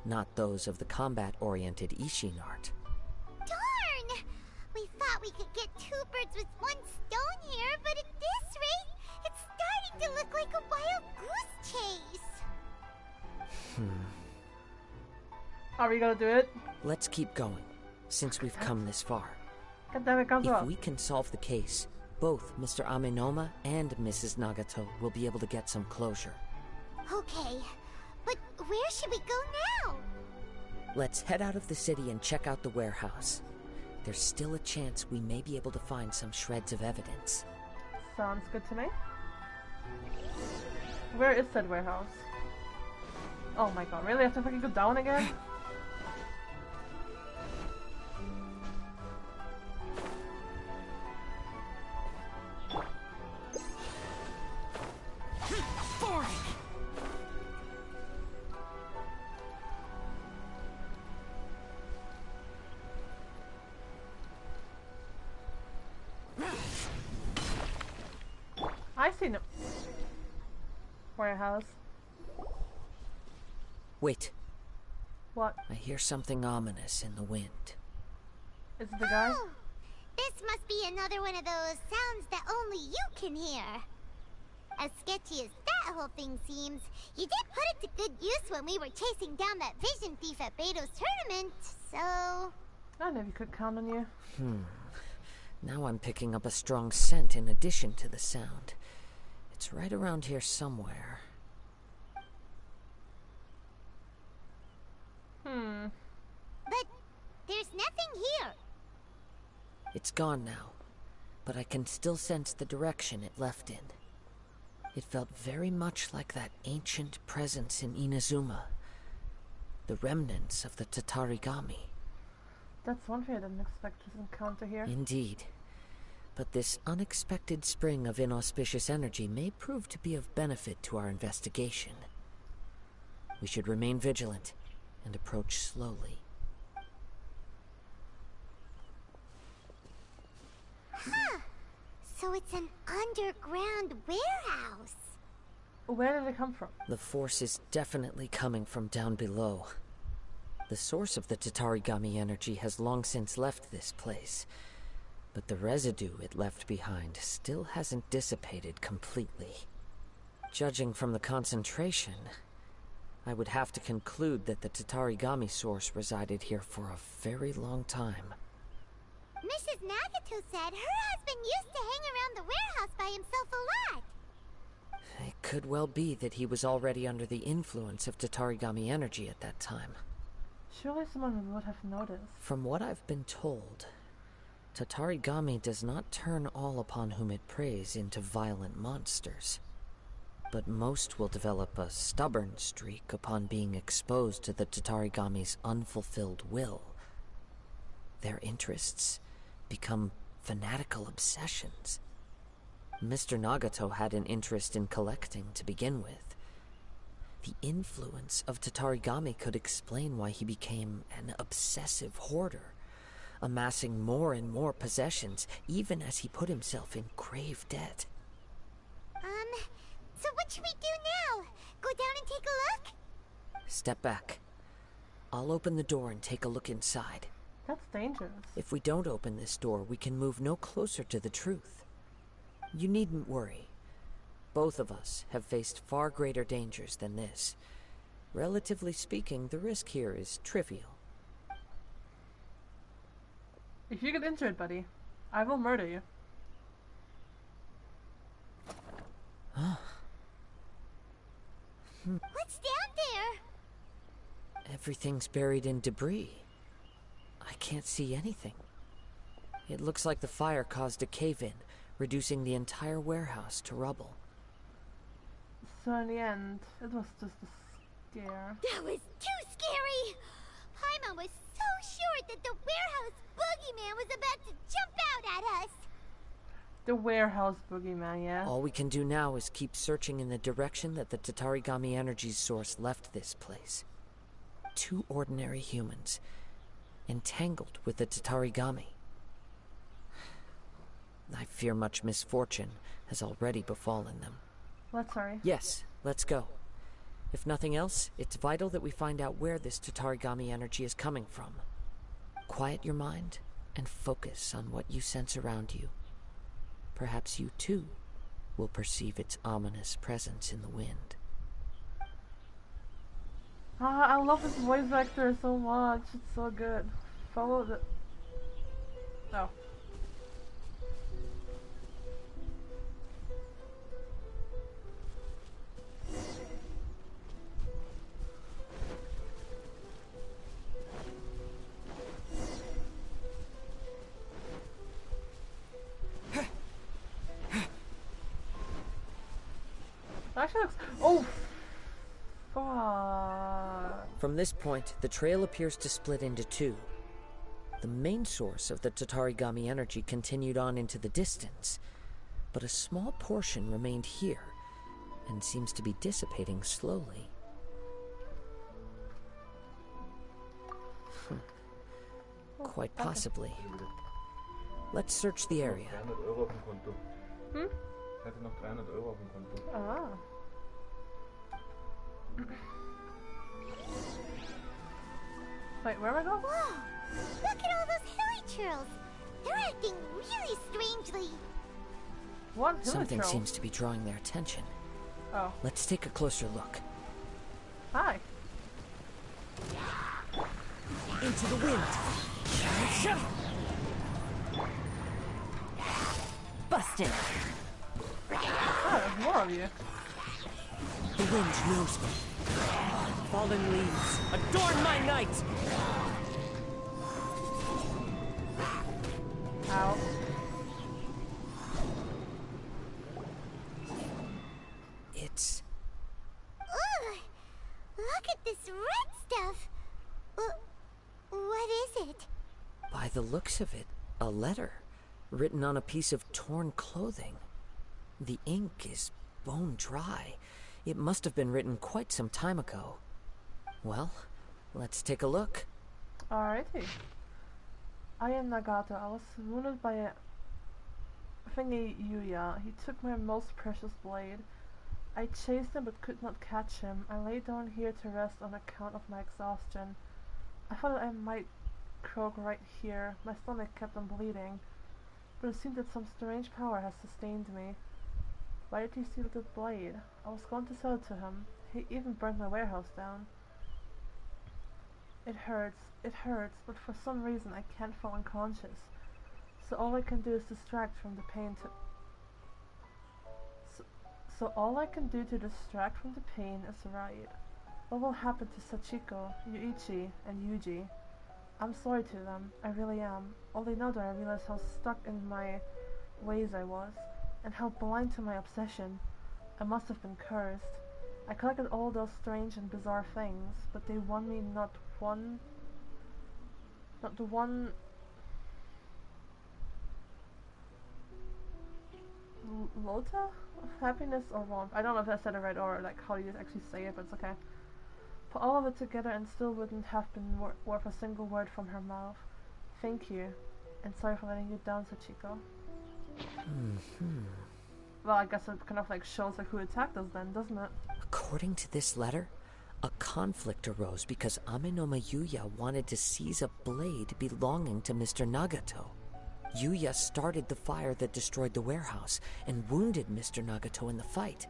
not those of the combat-oriented Ishin art. Darn! We thought we could get two birds with one stone here, but at this rate, it's starting to look like a wild goose chase. Are we gonna do it? Let's keep going, since we've come this far. God damn it, If we can solve the case, both Mr. Amenoma and Mrs. Nagato will be able to get some closure. Okay, but where should we go now? Let's head out of the city and check out the warehouse. There's still a chance we may be able to find some shreds of evidence. Sounds good to me. Where is said warehouse? Oh my god, really? I have to fucking go down again? I see no warehouse. Wait. What? I hear something ominous in the wind. Is it the guy? Oh, this must be another one of those sounds that only you can hear. As sketchy as that whole thing seems, you did put it to good use when we were chasing down that vision thief at Beto's tournament, so... I never could count on you. Now I'm picking up a strong scent in addition to the sound. It's right around here somewhere. But there's nothing here. It's gone now, but I can still sense the direction it left in. It felt very much like that ancient presence in Inazuma. The remnants of the Tatarigami. That's one thing I didn't expect to encounter here. Indeed. But this unexpected spring of inauspicious energy may prove to be of benefit to our investigation. We should remain vigilant and approach slowly. Huh. So it's an underground warehouse. Where did it come from? The force is definitely coming from down below. The source of the Tatarigami energy has long since left this place, but the residue it left behind still hasn't dissipated completely. Judging from the concentration, I would have to conclude that the Tatarigami source resided here for a very long time. Mrs. Nagato said her husband used to hang around the warehouse by himself a lot. It could well be that he was already under the influence of Tatarigami energy at that time. Surely someone would have noticed. From what I've been told, Tatarigami does not turn all upon whom it preys into violent monsters. But most will develop a stubborn streak upon being exposed to the Tatarigami's unfulfilled will. Their interests become fanatical obsessions. Mr. Nagato had an interest in collecting to begin with. The influence of Tatarigami could explain why he became an obsessive hoarder, amassing more and more possessions, even as he put himself in grave debt. So what should we do now? Go down and take a look? Step back. I'll open the door and take a look inside. That's dangerous. If we don't open this door, we can move no closer to the truth. You needn't worry. Both of us have faced far greater dangers than this. Relatively speaking, the risk here is trivial. If you get injured, buddy, I will murder you. What's down there? Everything's buried in debris. I can't see anything. It looks like the fire caused a cave-in, reducing the entire warehouse to rubble. So in the end, it was just a scare. That was too scary! Paimon was so sure that the warehouse boogeyman was about to jump out at us! The warehouse boogeyman, yeah? All we can do now is keep searching in the direction that the Tatarigami energy's source left this place. 2 ordinary humans, entangled with the Tatarigami. I fear much misfortune has already befallen them. Let's hurry. Yes, let's go. If nothing else, it's vital that we find out where this Tatarigami energy is coming from. Quiet your mind and focus on what you sense around you. Perhaps you too will perceive its ominous presence in the wind. Ah, I love this voice actor so much. It's so good. Follow the... Oh. Actually looks... Oh! Fuck. From this point, the trail appears to split into 2. The main source of the Tatarigami energy continued on into the distance, but a small portion remained here, and seems to be dissipating slowly. Quite possibly. Let's search the area. 300 Euro auf dem Konto. Hm? Ich hatte noch 300 Euro auf dem Konto. Ah. Wait, where am I going? Whoa! Look at all those hilly churls! They're acting really strangely. What? Hilly Something churls? seems to be drawing their attention. Oh. Let's take a closer look. Hi. Into the wind! Busted! Oh, there's more of you. The wind knows me. Fallen leaves, adorn my night! Ow. It's... Ugh! Look at this red stuff! What is it? By the looks of it, a letter, written on a piece of torn clothing. The ink is bone dry. It must have been written quite some time ago. Well, let's take a look. Alrighty. I am Nagato. I was wounded by a thingy Yuya. He took my most precious blade. I chased him but could not catch him. I lay down here to rest on account of my exhaustion. I thought I might croak right here. My stomach kept on bleeding. But it seemed that some strange power has sustained me. Why did he steal the blade? I was going to sell it to him. He even burned my warehouse down. It hurts, but for some reason I can't fall unconscious. So all I can do is distract from the pain So all I can do to distract from the pain is write. What will happen to Sachiko, Yuichi, and Yuji? I'm sorry to them, I really am. Only now do I realize how stuck in my ways I was, and how blind to my obsession. I must have been cursed. I collected all those strange and bizarre things, but they won me not the one Lota of happiness or warmth. I don't know if I said it right or like how you actually say it, but it's okay. Put all of it together and still wouldn't have been worth a single word from her mouth. Thank you, and sorry for letting you down, Sachiko. Well, I guess it kind of like shows like who attacked us then, doesn't it? According to this letter, a conflict arose because Amenoma Yuya wanted to seize a blade belonging to Mr. Nagato. Yuya started the fire that destroyed the warehouse and wounded Mr. Nagato in the fight.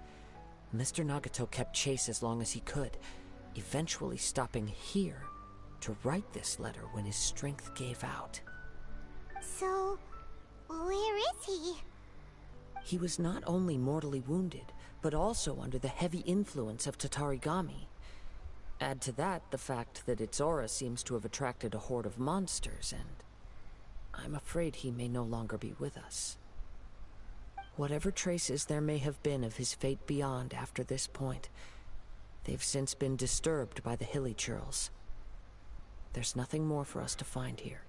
Mr. Nagato kept chase as long as he could, eventually stopping here to write this letter when his strength gave out. So, where is he? He was not only mortally wounded, but also under the heavy influence of Tatarigami. Add to that the fact that its aura seems to have attracted a horde of monsters, and I'm afraid he may no longer be with us. Whatever traces there may have been of his fate beyond after this point, they've since been disturbed by the Hilichurls. There's nothing more for us to find here.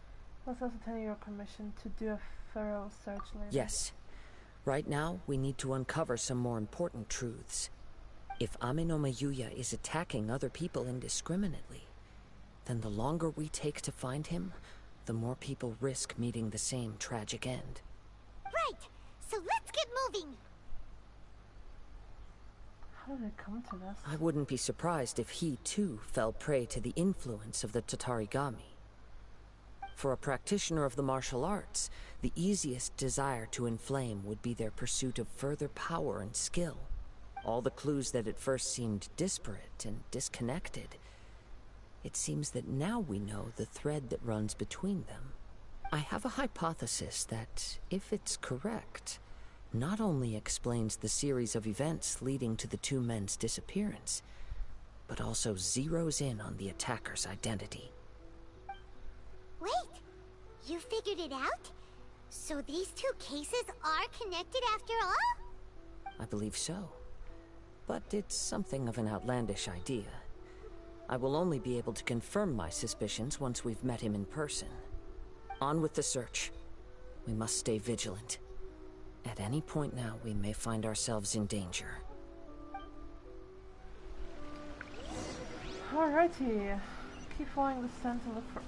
Let's also tell you your permission to do a thorough search later. Yes. Right now, we need to uncover some more important truths. If Amenoma Yuya is attacking other people indiscriminately, then the longer we take to find him, the more people risk meeting the same tragic end. Right! So let's get moving! How did it come to this? I wouldn't be surprised if he, too, fell prey to the influence of the Tatarigami. For a practitioner of the martial arts, the easiest desire to inflame would be their pursuit of further power and skill. All the clues that at first seemed disparate and disconnected, it seems that now we know the thread that runs between them. I have a hypothesis that, if it's correct, not only explains the series of events leading to the two men's disappearance, but also zeroes in on the attacker's identity. Wait! You figured it out? So these two cases are connected after all? I believe so. But it's something of an outlandish idea. I will only be able to confirm my suspicions once we've met him in person. On with the search. We must stay vigilant. At any point now, we may find ourselves in danger. Alrighty. Keep following the scent and look for...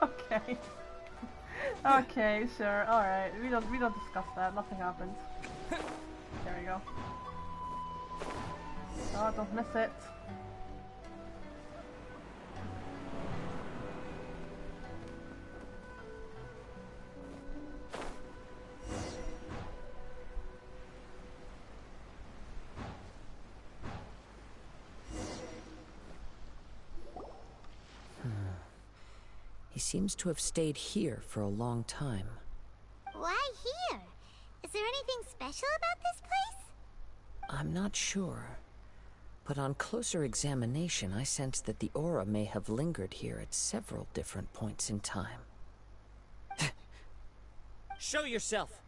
Okay. Okay, sure. Alright. We don't discuss that. Nothing happens. There we go. Oh, don't miss it. He seems to have stayed here for a long time. Why here? Is there anything special about this place? I'm not sure. But on closer examination, I sense that the aura may have lingered here at several different points in time. Show yourself!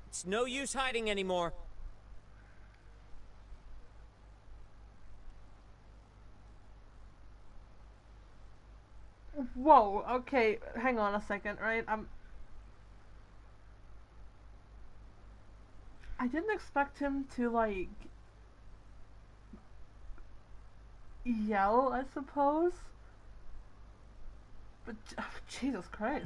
It's no use hiding anymore. Whoa, okay, hang on a second, right? I didn't expect him to, like, yell, I suppose. But, Jesus Christ.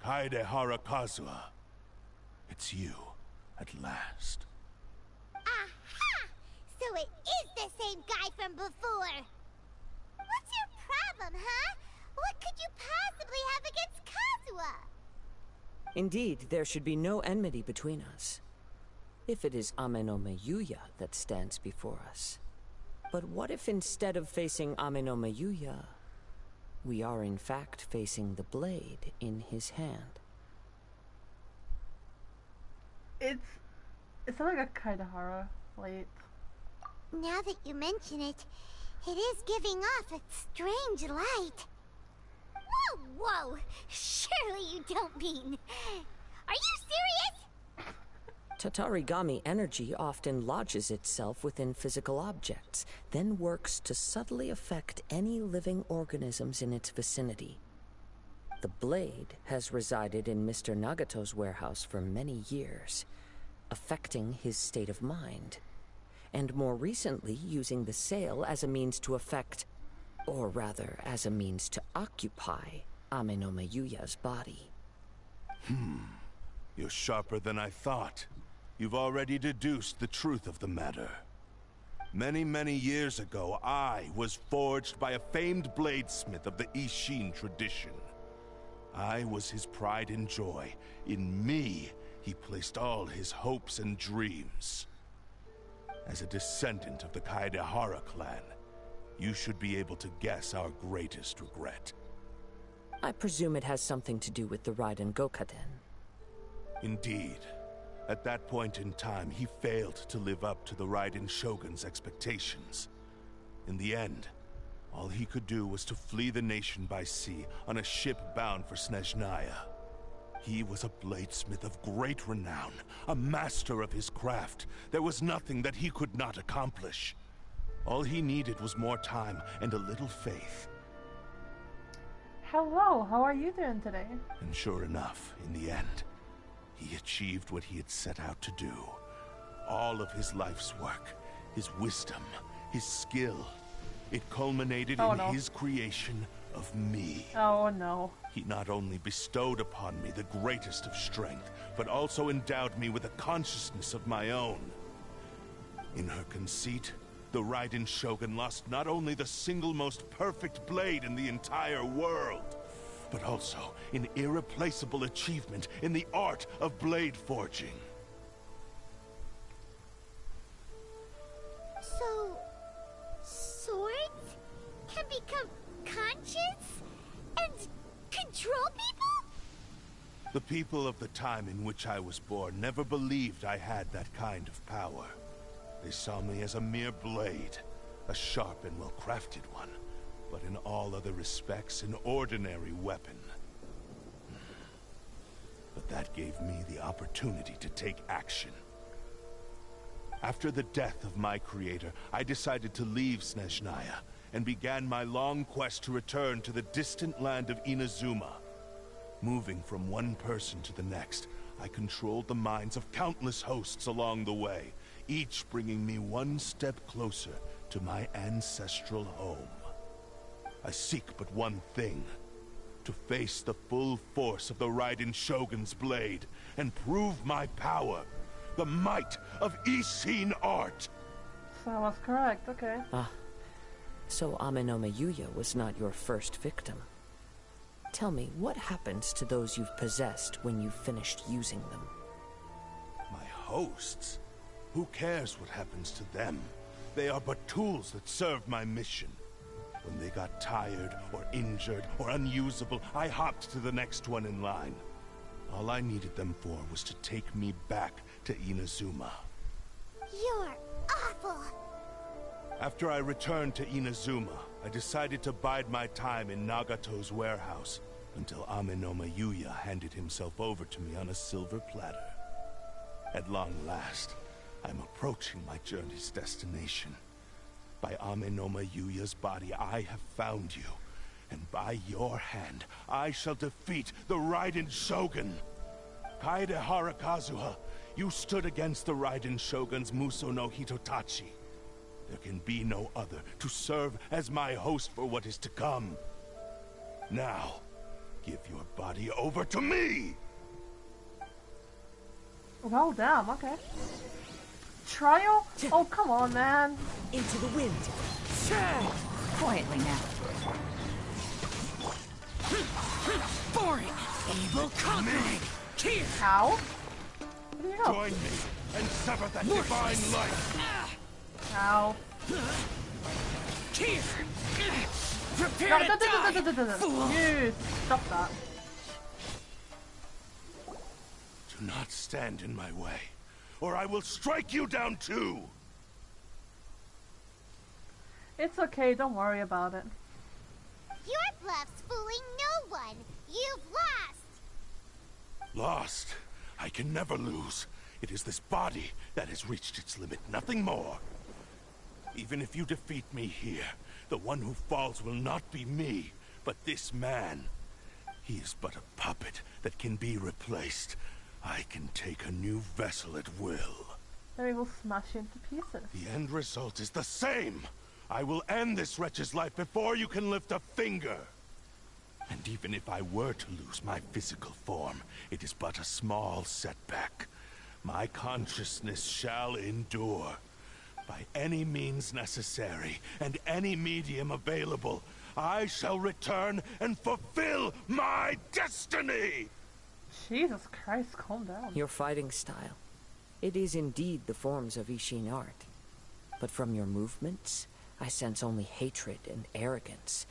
Kaedehara Kazuha. It's you, at last. Aha! So it is the same guy from before! What's your problem, huh? What could you possibly have against Kazuha? Indeed, there should be no enmity between us. If it is Amenoma Yuya that stands before us. But what if instead of facing Ame no Mayuya, we are in fact facing the blade in his hand? It's like a Kaidahara blade. Now that you mention it, it is giving off a strange light. Whoa, whoa! Surely you don't mean... Are you serious? Tatarigami energy often lodges itself within physical objects, then works to subtly affect any living organisms in its vicinity. The blade has resided in Mr. Nagato's warehouse for many years, affecting his state of mind, and more recently using the sale as a means to affect, or rather as a means to occupy, Ame no Mayuya's body. You're sharper than I thought. You've already deduced the truth of the matter. Many, many years ago, I was forged by a famed bladesmith of the Ishin tradition. I was his pride and joy. In me, he placed all his hopes and dreams. As a descendant of the Kaedehara clan, you should be able to guess our greatest regret. I presume it has something to do with the Raiden Gokaden. Indeed. At that point in time, he failed to live up to the Raiden Shogun's expectations. In the end, all he could do was to flee the nation by sea on a ship bound for Snezhnaya. He was a bladesmith of great renown, a master of his craft. There was nothing that he could not accomplish. All he needed was more time and a little faith. Hello, how are you doing today? And sure enough, in the end, he achieved what he had set out to do. All of his life's work, his wisdom, his skill, it culminated in his creation of me. Oh no. He not only bestowed upon me the greatest of strength, but also endowed me with a consciousness of my own. In her conceit, the Raiden Shogun lost not only the single most perfect blade in the entire world, but also an irreplaceable achievement in the art of blade forging. So, swords can become conscious and control people? The people of the time in which I was born never believed I had that kind of power. They saw me as a mere blade, a sharp and well-crafted one, but in all other respects an ordinary weapon. But that gave me the opportunity to take action. After the death of my creator, I decided to leave Snezhnaya and began my long quest to return to the distant land of Inazuma. Moving from one person to the next, I controlled the minds of countless hosts along the way, each bringing me one step closer to my ancestral home. I seek but one thing: to face the full force of the Raiden Shogun's blade and prove my power, the might of Ishin art. So I was correct, okay. So Ame no Mayuya was not your first victim. Tell me, what happens to those you've possessed when you've finished using them? My hosts? Who cares what happens to them? They are but tools that serve my mission. When they got tired, or injured, or unusable, I hopped to the next one in line. All I needed them for was to take me back to Inazuma. You're awful! After I returned to Inazuma, I decided to bide my time in Nagato's warehouse until Ame no Mayuya handed himself over to me on a silver platter. At long last, I'm approaching my journey's destination. By Ame no Mayuya's body, I have found you. And by your hand, I shall defeat the Raiden Shogun. Kaedehara Kazuha, you stood against the Raiden Shogun's Musou no Hitotachi. There can be no other to serve as my host for what is to come. Now, give your body over to me! Well, damn, okay. Trial? Oh, come on, man. Into the wind. Quietly now. Boring. Evil conquering. Here. How? Join me and sever that divine light. Ow. Here! No, Prepare to die, fool! You stop that. Do not stand in my way, or I will strike you down too! It's okay, don't worry about it. Your bluff's fooling no one. You've lost. Lost? I can never lose. It is this body that has reached its limit, nothing more. Even if you defeat me here, the one who falls will not be me, but this man. He is but a puppet that can be replaced. I can take a new vessel at will. Then we will smash you into pieces. The end result is the same. I will end this wretch's life before you can lift a finger. And even if I were to lose my physical form, it is but a small setback. My consciousness shall endure. By any means necessary, and any medium available, I shall return and fulfill my destiny! Jesus Christ, calm down. Your fighting style. It is indeed the forms of Ishin art. But from your movements, I sense only hatred and arrogance,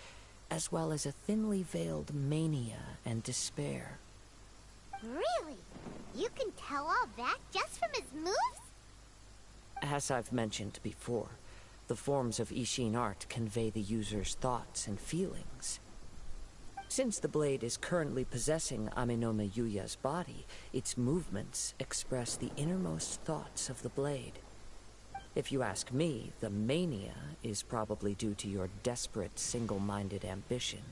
as well as a thinly veiled mania and despair. Really? You can tell all that just from his moves? As I've mentioned before, the forms of Ishin art convey the user's thoughts and feelings. Since the blade is currently possessing Amenome Yuya's body, its movements express the innermost thoughts of the blade. If you ask me, the mania is probably due to your desperate, single-minded ambition.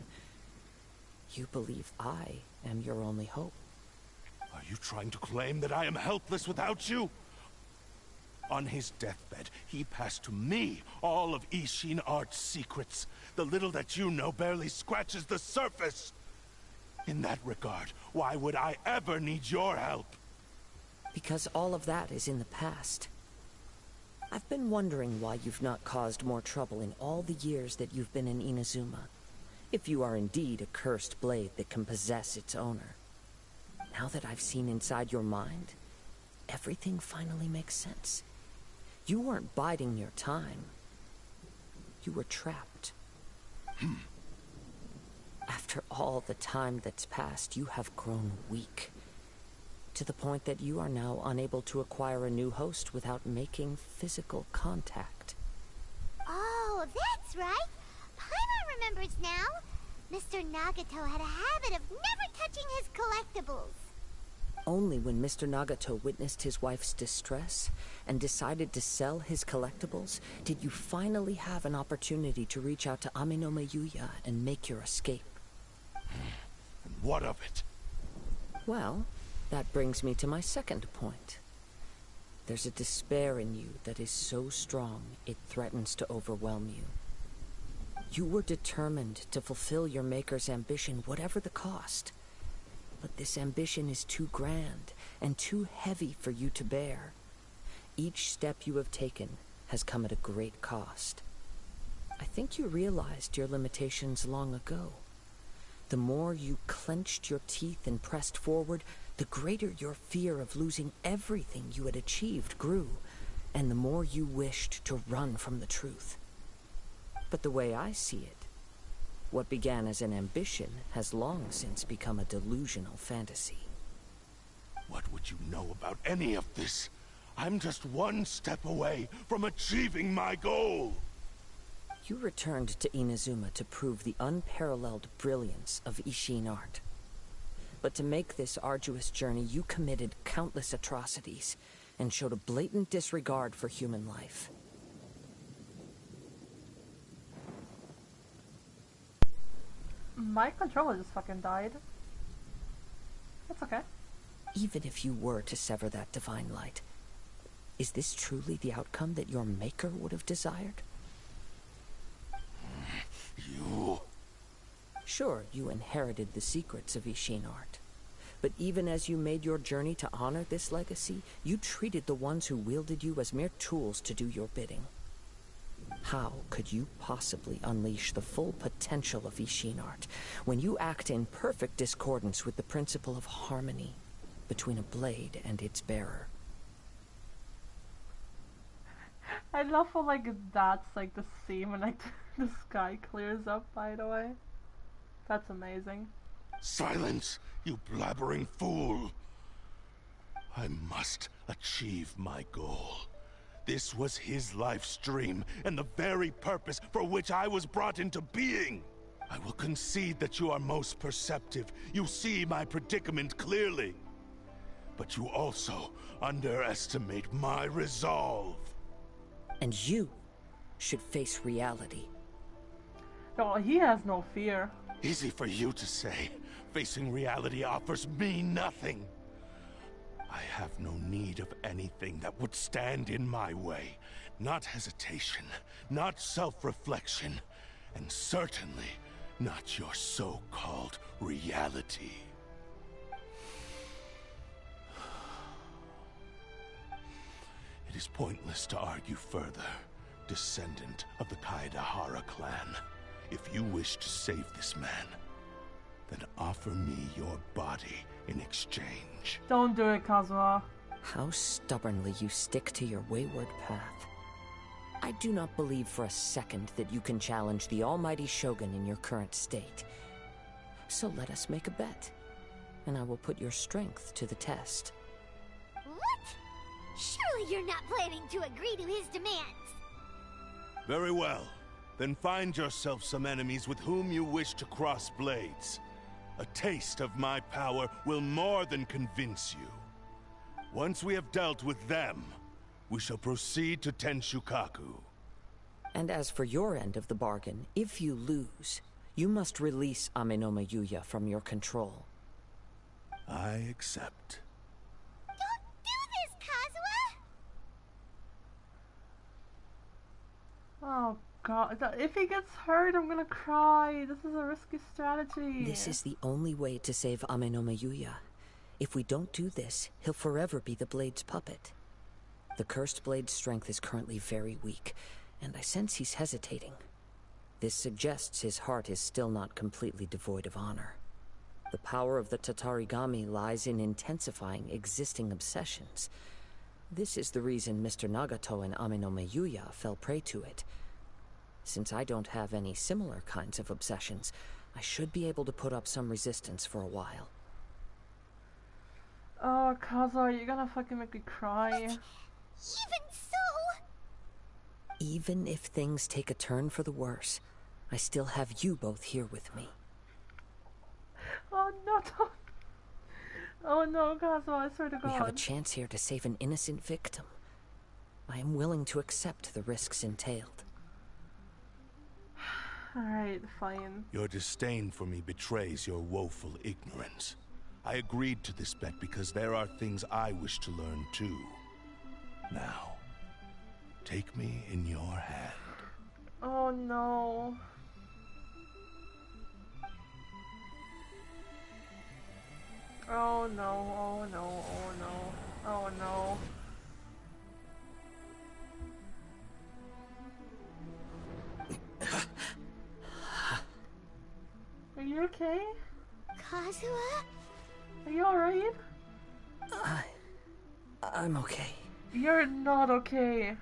You believe I am your only hope. Are you trying to claim that I am helpless without you? On his deathbed, he passed to me all of Ishin art's secrets. The little that you know barely scratches the surface. In that regard, why would I ever need your help? Because all of that is in the past. I've been wondering why you've not caused more trouble in all the years that you've been in Inazuma. If you are indeed a cursed blade that can possess its owner. Now that I've seen inside your mind, everything finally makes sense. You weren't biding your time. You were trapped. After all the time that's passed, you have grown weak. To the point that you are now unable to acquire a new host without making physical contact. Oh, that's right. Paimon remembers now. Mr. Nagato had a habit of never touching his collectibles. Only when Mr. Nagato witnessed his wife's distress and decided to sell his collectibles did you finally have an opportunity to reach out to Amenome Yuya and make your escape. And what of it? Well, that brings me to my second point. There's a despair in you that is so strong it threatens to overwhelm you. You were determined to fulfill your maker's ambition, whatever the cost. But this ambition is too grand and too heavy for you to bear. Each step you have taken has come at a great cost. I think you realized your limitations long ago. The more you clenched your teeth and pressed forward, the greater your fear of losing everything you had achieved grew, and the more you wished to run from the truth. But the way I see it, what began as an ambition has long since become a delusional fantasy. What would you know about any of this? I'm just one step away from achieving my goal! You returned to Inazuma to prove the unparalleled brilliance of Ishin art. But to make this arduous journey, you committed countless atrocities and showed a blatant disregard for human life. My controller just fucking died. That's okay. Even if you were to sever that divine light, is this truly the outcome that your maker would have desired? You... Sure, you inherited the secrets of Ishin art. But even as you made your journey to honor this legacy, you treated the ones who wielded you as mere tools to do your bidding. How could you possibly unleash the full potential of Ishin art when you act in perfect discordance with the principle of harmony between a blade and its bearer? I love how like that's like the same and like the sky clears up, by the way. That's amazing. Silence, you blabbering fool! I must achieve my goal. This was his life's dream, and the very purpose for which I was brought into being. I will concede that you are most perceptive. You see my predicament clearly. But you also underestimate my resolve. And you should face reality. No, he has no fear. Easy for you to say. Facing reality offers me nothing. I have no need of anything that would stand in my way. Not hesitation, not self-reflection, and certainly not your so-called reality. It is pointless to argue further, descendant of the Kaedahara clan. If you wish to save this man, then offer me your body in exchange. Don't do it, Kazuha. How stubbornly you stick to your wayward path. I do not believe for a second that you can challenge the almighty Shogun in your current state. So let us make a bet, and I will put your strength to the test. What? Surely you're not planning to agree to his demands. Very well. Then find yourself some enemies with whom you wish to cross blades. A taste of my power will more than convince you. Once we have dealt with them, we shall proceed to Tenshukaku. And as for your end of the bargain, if you lose, you must release Amenoma Yuya from your control. I accept. Don't do this, Kazuha! Oh god, if he gets hurt, I'm gonna cry. This is a risky strategy. This is the only way to save Amenoma Yuya. If we don't do this, he'll forever be the Blade's puppet. The Cursed Blade's strength is currently very weak, and I sense he's hesitating. This suggests his heart is still not completely devoid of honor. The power of the Tatarigami lies in intensifying existing obsessions. This is the reason Mr. Nagato and Amenoma Yuya fell prey to it. Since I don't have any similar kinds of obsessions, I should be able to put up some resistance for a while. Oh, Kazuha, you're gonna fucking make me cry. Even so... Even if things take a turn for the worse, I still have you both here with me. Oh no, don't. Oh no, Kazuha, I swear to God. We have a chance here to save an innocent victim. I am willing to accept the risks entailed. Alright, fine. Your disdain for me betrays your woeful ignorance. I agreed to this bet because there are things I wish to learn too. Now, take me in your hand. Oh no. Oh no, oh no, oh no, oh no. Are you okay? Kazuha? Are you alright? I'm okay. You're not okay.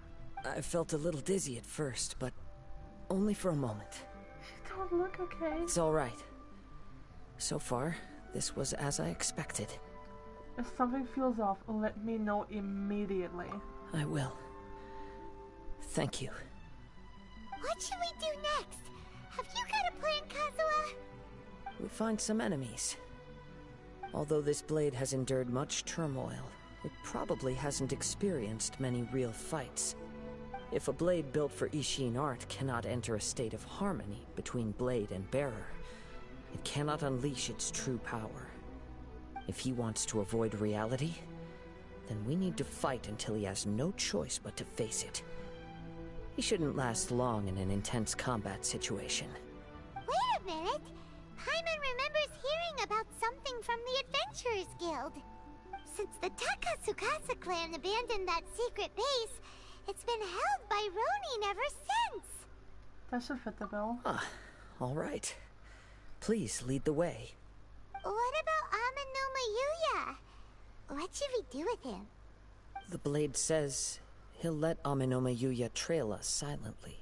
I felt a little dizzy at first, but only for a moment. You don't look okay. It's all right. So far, this was as I expected. If something feels off, let me know immediately. I will. Thank you. What should we do next? Have you got a plan, Kazuha? We find some enemies. Although this blade has endured much turmoil, it probably hasn't experienced many real fights. If a blade built for Ishin art cannot enter a state of harmony between blade and bearer, it cannot unleash its true power. If he wants to avoid reality, then we need to fight until he has no choice but to face it. He shouldn't last long in an intense combat situation. Wait a minute! Paimon remembers hearing about something from the Adventurers Guild. Since the Takasukasa clan abandoned that secret base, it's been held by Ronin ever since. That should fit the bill. All right. Please lead the way. What about Amenoma Yuya? What should we do with him? The blade says he'll let Amenoma Yuya trail us silently.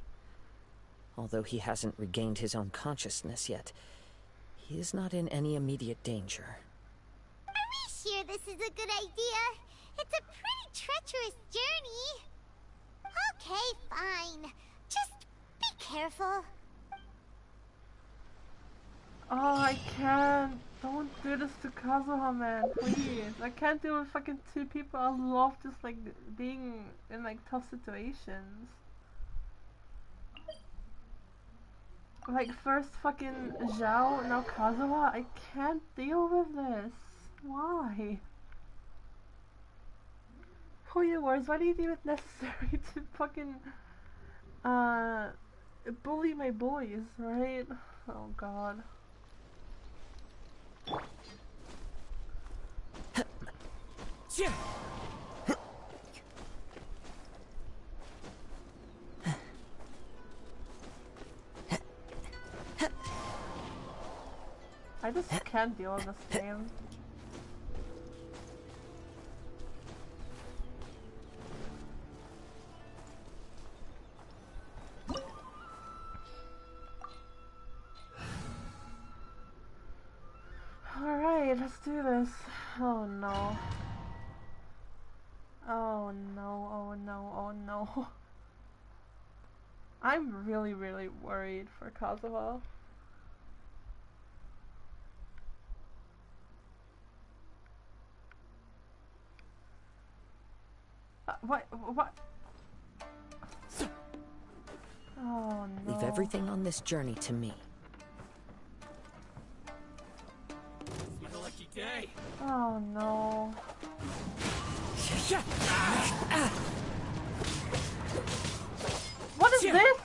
Although he hasn't regained his own consciousness yet, he is not in any immediate danger. Are we sure this is a good idea? It's a pretty treacherous journey. Okay, fine. Just be careful. Oh, I can't. Don't do this to Kazuha, man. Please. I can't deal with fucking two people. I love just like being in like tough situations. Like first fucking Zhao, now Kazuha. I can't deal with this. Why? Who are your words? Why do you deem it necessary to fucking bully my boys, right? Oh god. I just can't deal with this game. Alright, let's do this. Oh no. Oh no, oh no, oh no. I'm really worried for Kazuha. What? Oh no. Leave everything on this journey to me. It's my lucky day. Oh no. What is this?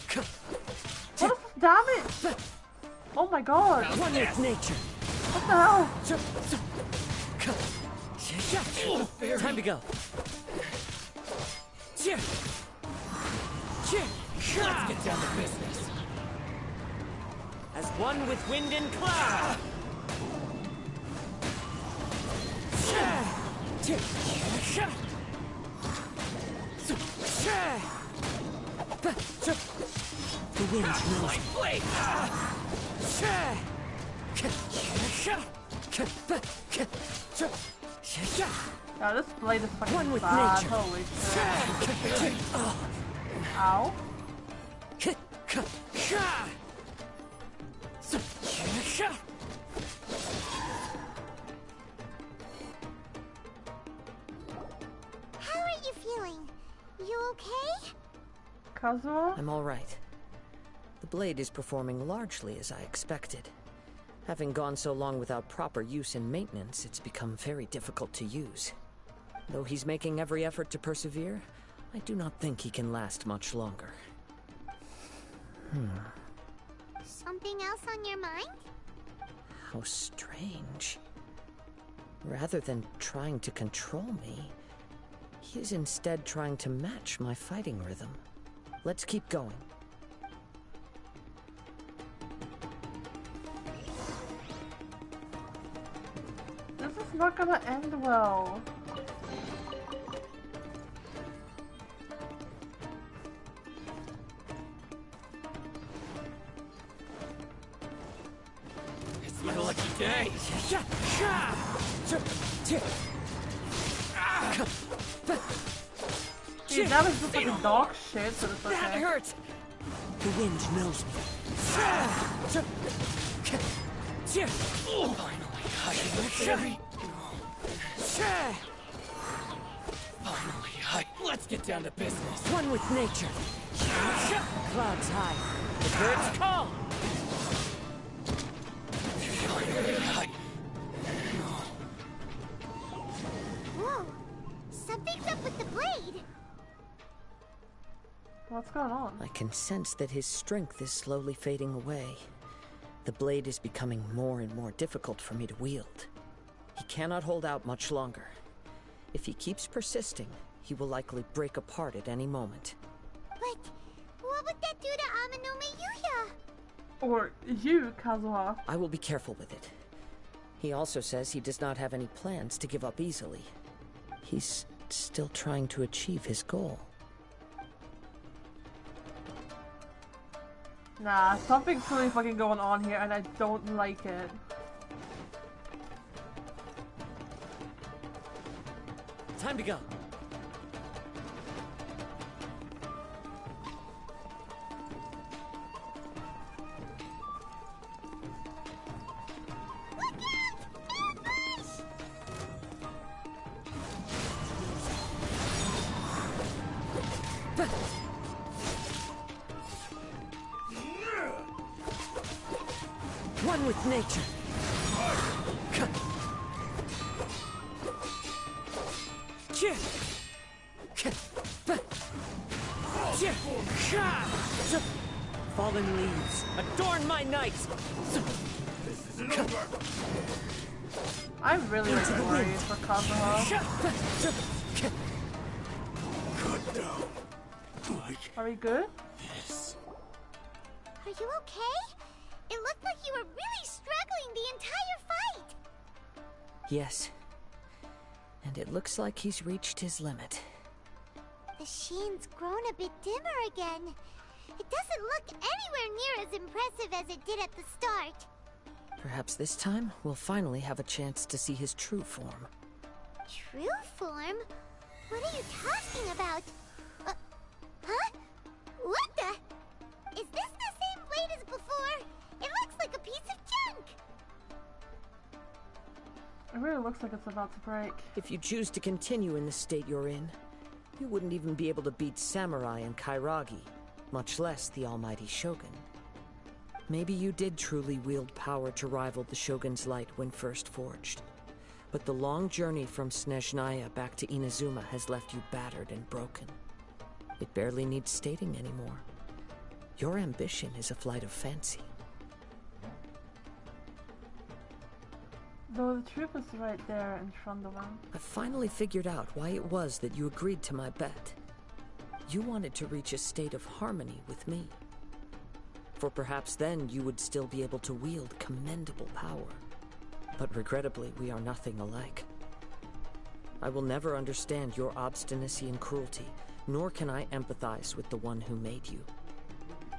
What is this damage? Oh my god. One with nature. What the hell? Time to go. Let's get down to business. As one with wind and cloud. The wind knows. Blade. Yeah, this blade is fucking One with bad. nature. Holy shit. Ow. How are you feeling? You okay? Kazuha? I'm all right. The blade is performing largely as I expected. Having gone so long without proper use and maintenance, it's become very difficult to use. Though he's making every effort to persevere, I do not think he can last much longer. Something else on your mind? How strange. Rather than trying to control me, he is instead trying to match my fighting rhythm. Let's keep going. This is not gonna end well. It's my lucky day. Dude, that was just like dog shit, so it's okay. That hurts! The wind knows me. Finally, let's get down to business. One with nature. Clouds high. The birds call. Whoa. Something's up with the blade. What's going on? I can sense that his strength is slowly fading away. The blade is becoming more and more difficult for me to wield. He cannot hold out much longer. If he keeps persisting, he will likely break apart at any moment. But what would that do to Amenoma Yuya? Or you, Kazuha. I will be careful with it. He also says he does not have any plans to give up easily. He's still trying to achieve his goal. Nah, something's really fucking going on here and I don't like it. Time to go. One with nature. Fallen leaves, adorn my night! I'm really worried for Kazuha. Are we good? Are you okay? It looked like you were really struggling the entire fight. Yes. And it looks like he's reached his limit. The sheen's grown a bit dimmer again. It doesn't look anywhere near as impressive as it did at the start. Perhaps this time, we'll finally have a chance to see his true form. True form? What are you talking about? Huh? What the? Is this the same blade as before? It looks like a piece of junk! It really looks like it's about to break. If you choose to continue in the state you're in, you wouldn't even be able to beat Samurai and Kairagi, much less the almighty Shogun. Maybe you did truly wield power to rival the Shogun's light when first forged. But the long journey from Snezhnaya back to Inazuma has left you battered and broken. It barely needs stating anymore. Your ambition is a flight of fancy. Though the truth is right there in front of him. I finally figured out why it was that you agreed to my bet. You wanted to reach a state of harmony with me. For perhaps then you would still be able to wield commendable power. But regrettably, we are nothing alike. I will never understand your obstinacy and cruelty, nor can I empathize with the one who made you.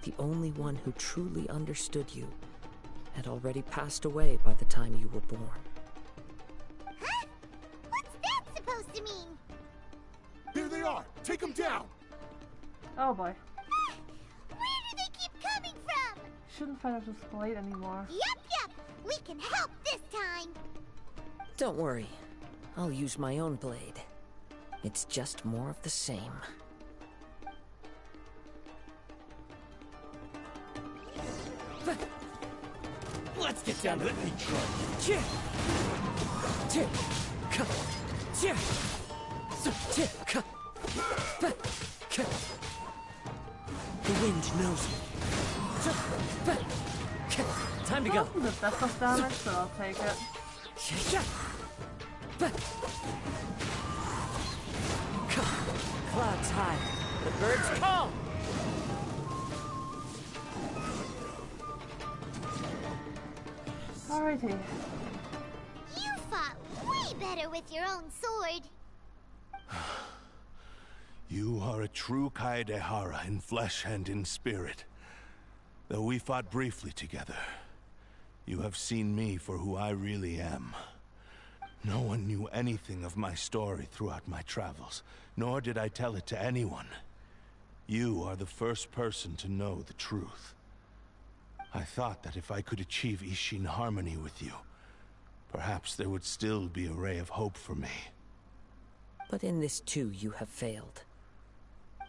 The only one who truly understood you had already passed away by the time you were born. Huh? What's that supposed to mean? There they are! Take them down! Oh boy. Where do they keep coming from? Shouldn't fight off this blade anymore. Yep. We can help this time. Don't worry. I'll use my own blade. It's just more of the same. Let's get down to it. Let me try. The wind knows me. Time to go. The best of damage, so I'll take it. Clouds high. The birds call. Alrighty. You fought way better with your own sword. You are a true Kaedehara in flesh and in spirit. Though we fought briefly together, you have seen me for who I really am. No one knew anything of my story throughout my travels, nor did I tell it to anyone. You are the first person to know the truth. I thought that if I could achieve Ishin harmony with you, perhaps there would still be a ray of hope for me. But in this too, you have failed.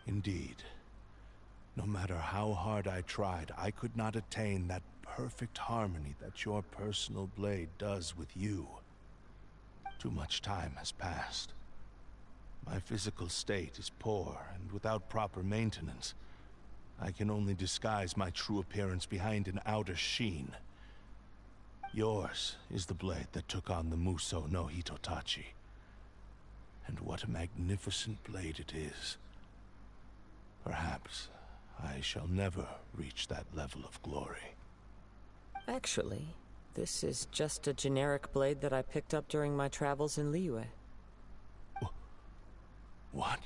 Indeed. No matter how hard I tried, I could not attain that perfect harmony that your personal blade does with you. Too much time has passed. My physical state is poor, and without proper maintenance, I can only disguise my true appearance behind an outer sheen. Yours is the blade that took on the Muso no Hitotachi. And what a magnificent blade it is. Perhaps I shall never reach that level of glory. Actually, this is just a generic blade that I picked up during my travels in Liyue. What?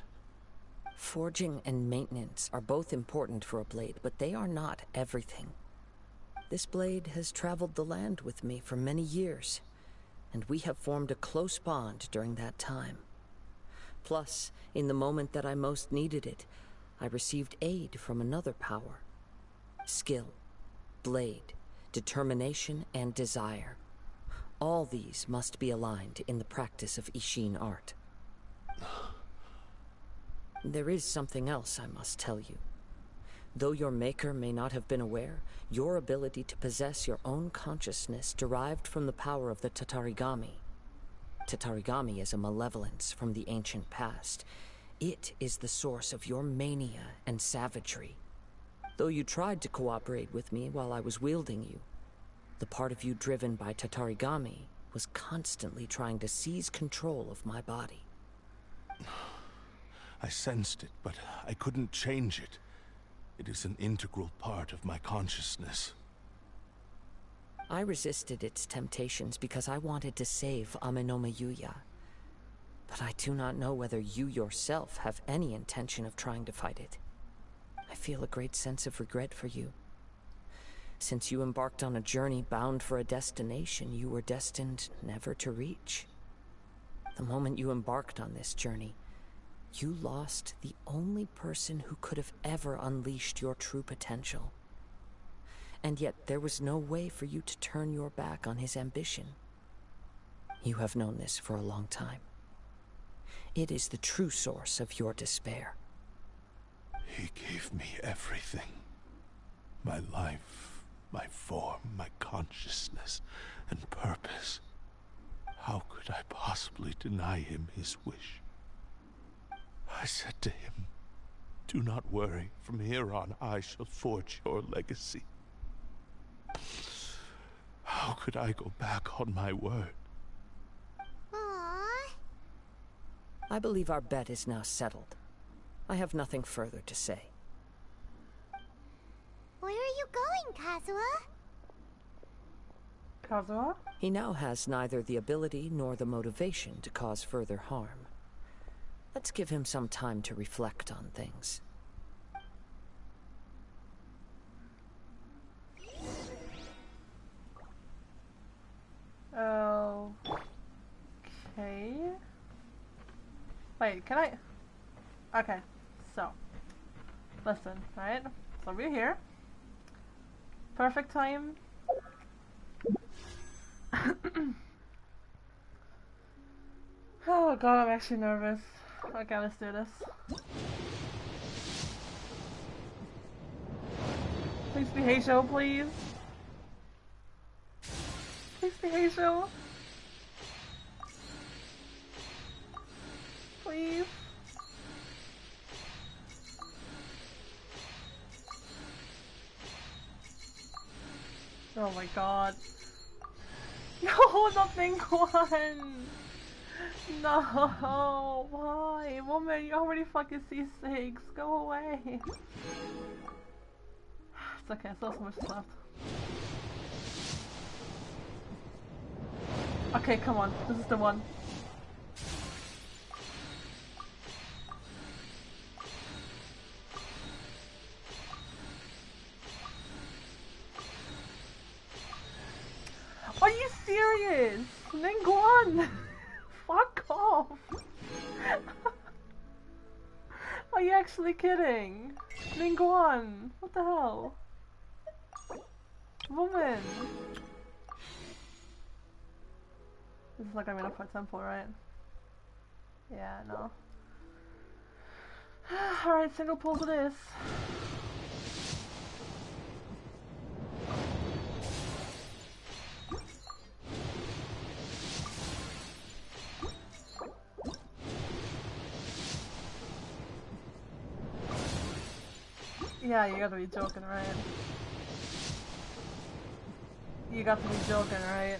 Forging and maintenance are both important for a blade, but they are not everything. This blade has traveled the land with me for many years, and we have formed a close bond during that time. Plus, in the moment that I most needed it, I received aid from another power. Skill, blade, determination, and desire. All these must be aligned in the practice of Ishin art. There is something else I must tell you. Though your maker may not have been aware, your ability to possess your own consciousness derived from the power of the Tatarigami. Tatarigami is a malevolence from the ancient past. It is the source of your mania and savagery. Though you tried to cooperate with me while I was wielding you, the part of you driven by Tatarigami was constantly trying to seize control of my body. I sensed it, but I couldn't change it. It is an integral part of my consciousness. I resisted its temptations because I wanted to save Amenoma Yuya. But I do not know whether you yourself have any intention of trying to fight it. I feel a great sense of regret for you. Since you embarked on a journey bound for a destination you were destined never to reach. The moment you embarked on this journey, you lost the only person who could have ever unleashed your true potential. And yet there was no way for you to turn your back on his ambition. You have known this for a long time. It is the true source of your despair. He gave me everything. My life, my form, my consciousness, and purpose. How could I possibly deny him his wish? I said to him, "Do not worry. From here on, I shall forge your legacy." How could I go back on my word? Aww. I believe our bet is now settled. I have nothing further to say. Where are you going, Kazuha? Kazuha? He now has neither the ability nor the motivation to cause further harm. Let's give him some time to reflect on things. Okay. Wait, can I? Okay, so listen, right? So we're here. Perfect time. Oh god, I'm actually nervous. Okay, let's do this. Please be Heisho, please. Please be Heisho. Please. Oh my god. No, not Ningguang! No, why? Woman, you already fucking C6. Go away. It's okay, still so much left. Okay, come on. This is the one. Are you serious? Ningguang! Fuck off! Are you actually kidding? Ningguang! What the hell? Woman! This is like I'm gonna put temple, right? Yeah, no. Alright, single pulls it is. Yeah, you gotta be joking, right? You got to be joking, right?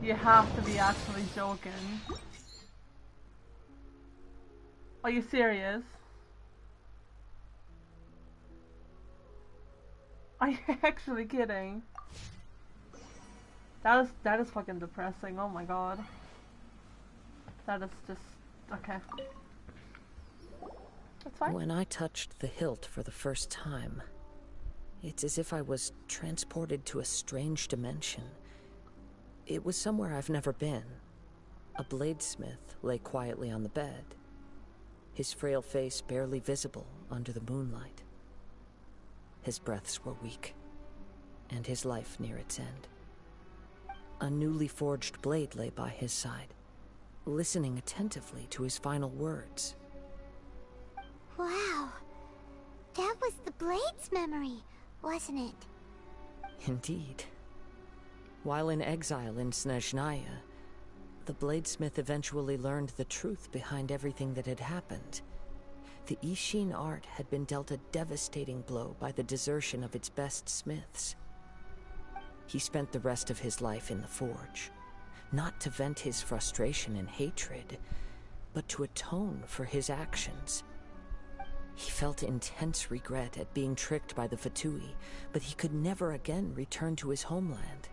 You have to be actually joking. Are you serious? Are you actually kidding? That is fucking depressing. Oh my god. That is just okay. That's fine. When I touched the hilt for the first time, it's as if I was transported to a strange dimension. It was somewhere I've never been. A bladesmith lay quietly on the bed, his frail face barely visible under the moonlight. His breaths were weak, and his life near its end. A newly forged blade lay by his side, listening attentively to his final words. Wow. That was the Blade's memory, wasn't it? Indeed. While in exile in Snezhnaya, the bladesmith eventually learned the truth behind everything that had happened. The Ishin art had been dealt a devastating blow by the desertion of its best smiths. He spent the rest of his life in the forge, not to vent his frustration and hatred, but to atone for his actions. He felt intense regret at being tricked by the Fatui, but he could never again return to his homeland.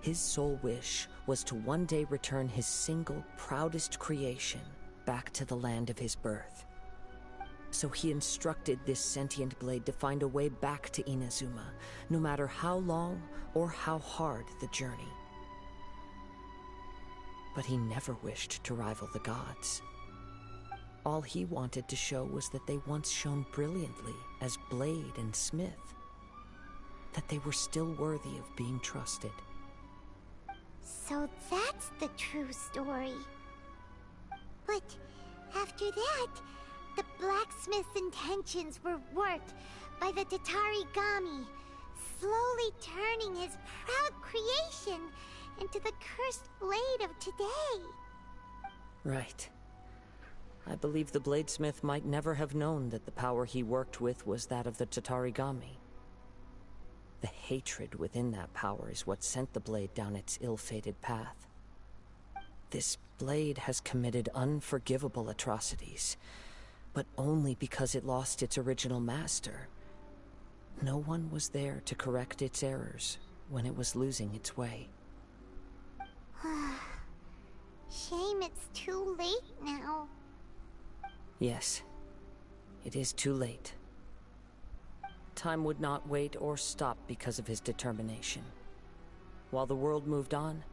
His sole wish was to one day return his single, proudest creation back to the land of his birth. So he instructed this sentient blade to find a way back to Inazuma, no matter how long or how hard the journey. But he never wished to rival the gods. All he wanted to show was that they once shone brilliantly as blade and smith, that they were still worthy of being trusted. So that's the true story. But after that, the blacksmith's intentions were warped by the Tatarigami, slowly turning his proud creation into the cursed blade of today. Right. I believe the bladesmith might never have known that the power he worked with was that of the Tatarigami. The hatred within that power is what sent the blade down its ill-fated path. This blade has committed unforgivable atrocities, but only because it lost its original master. No one was there to correct its errors when it was losing its way. Shame it's too late now. Yes, it is too late. Time would not wait or stop because of his determination. While the world moved on,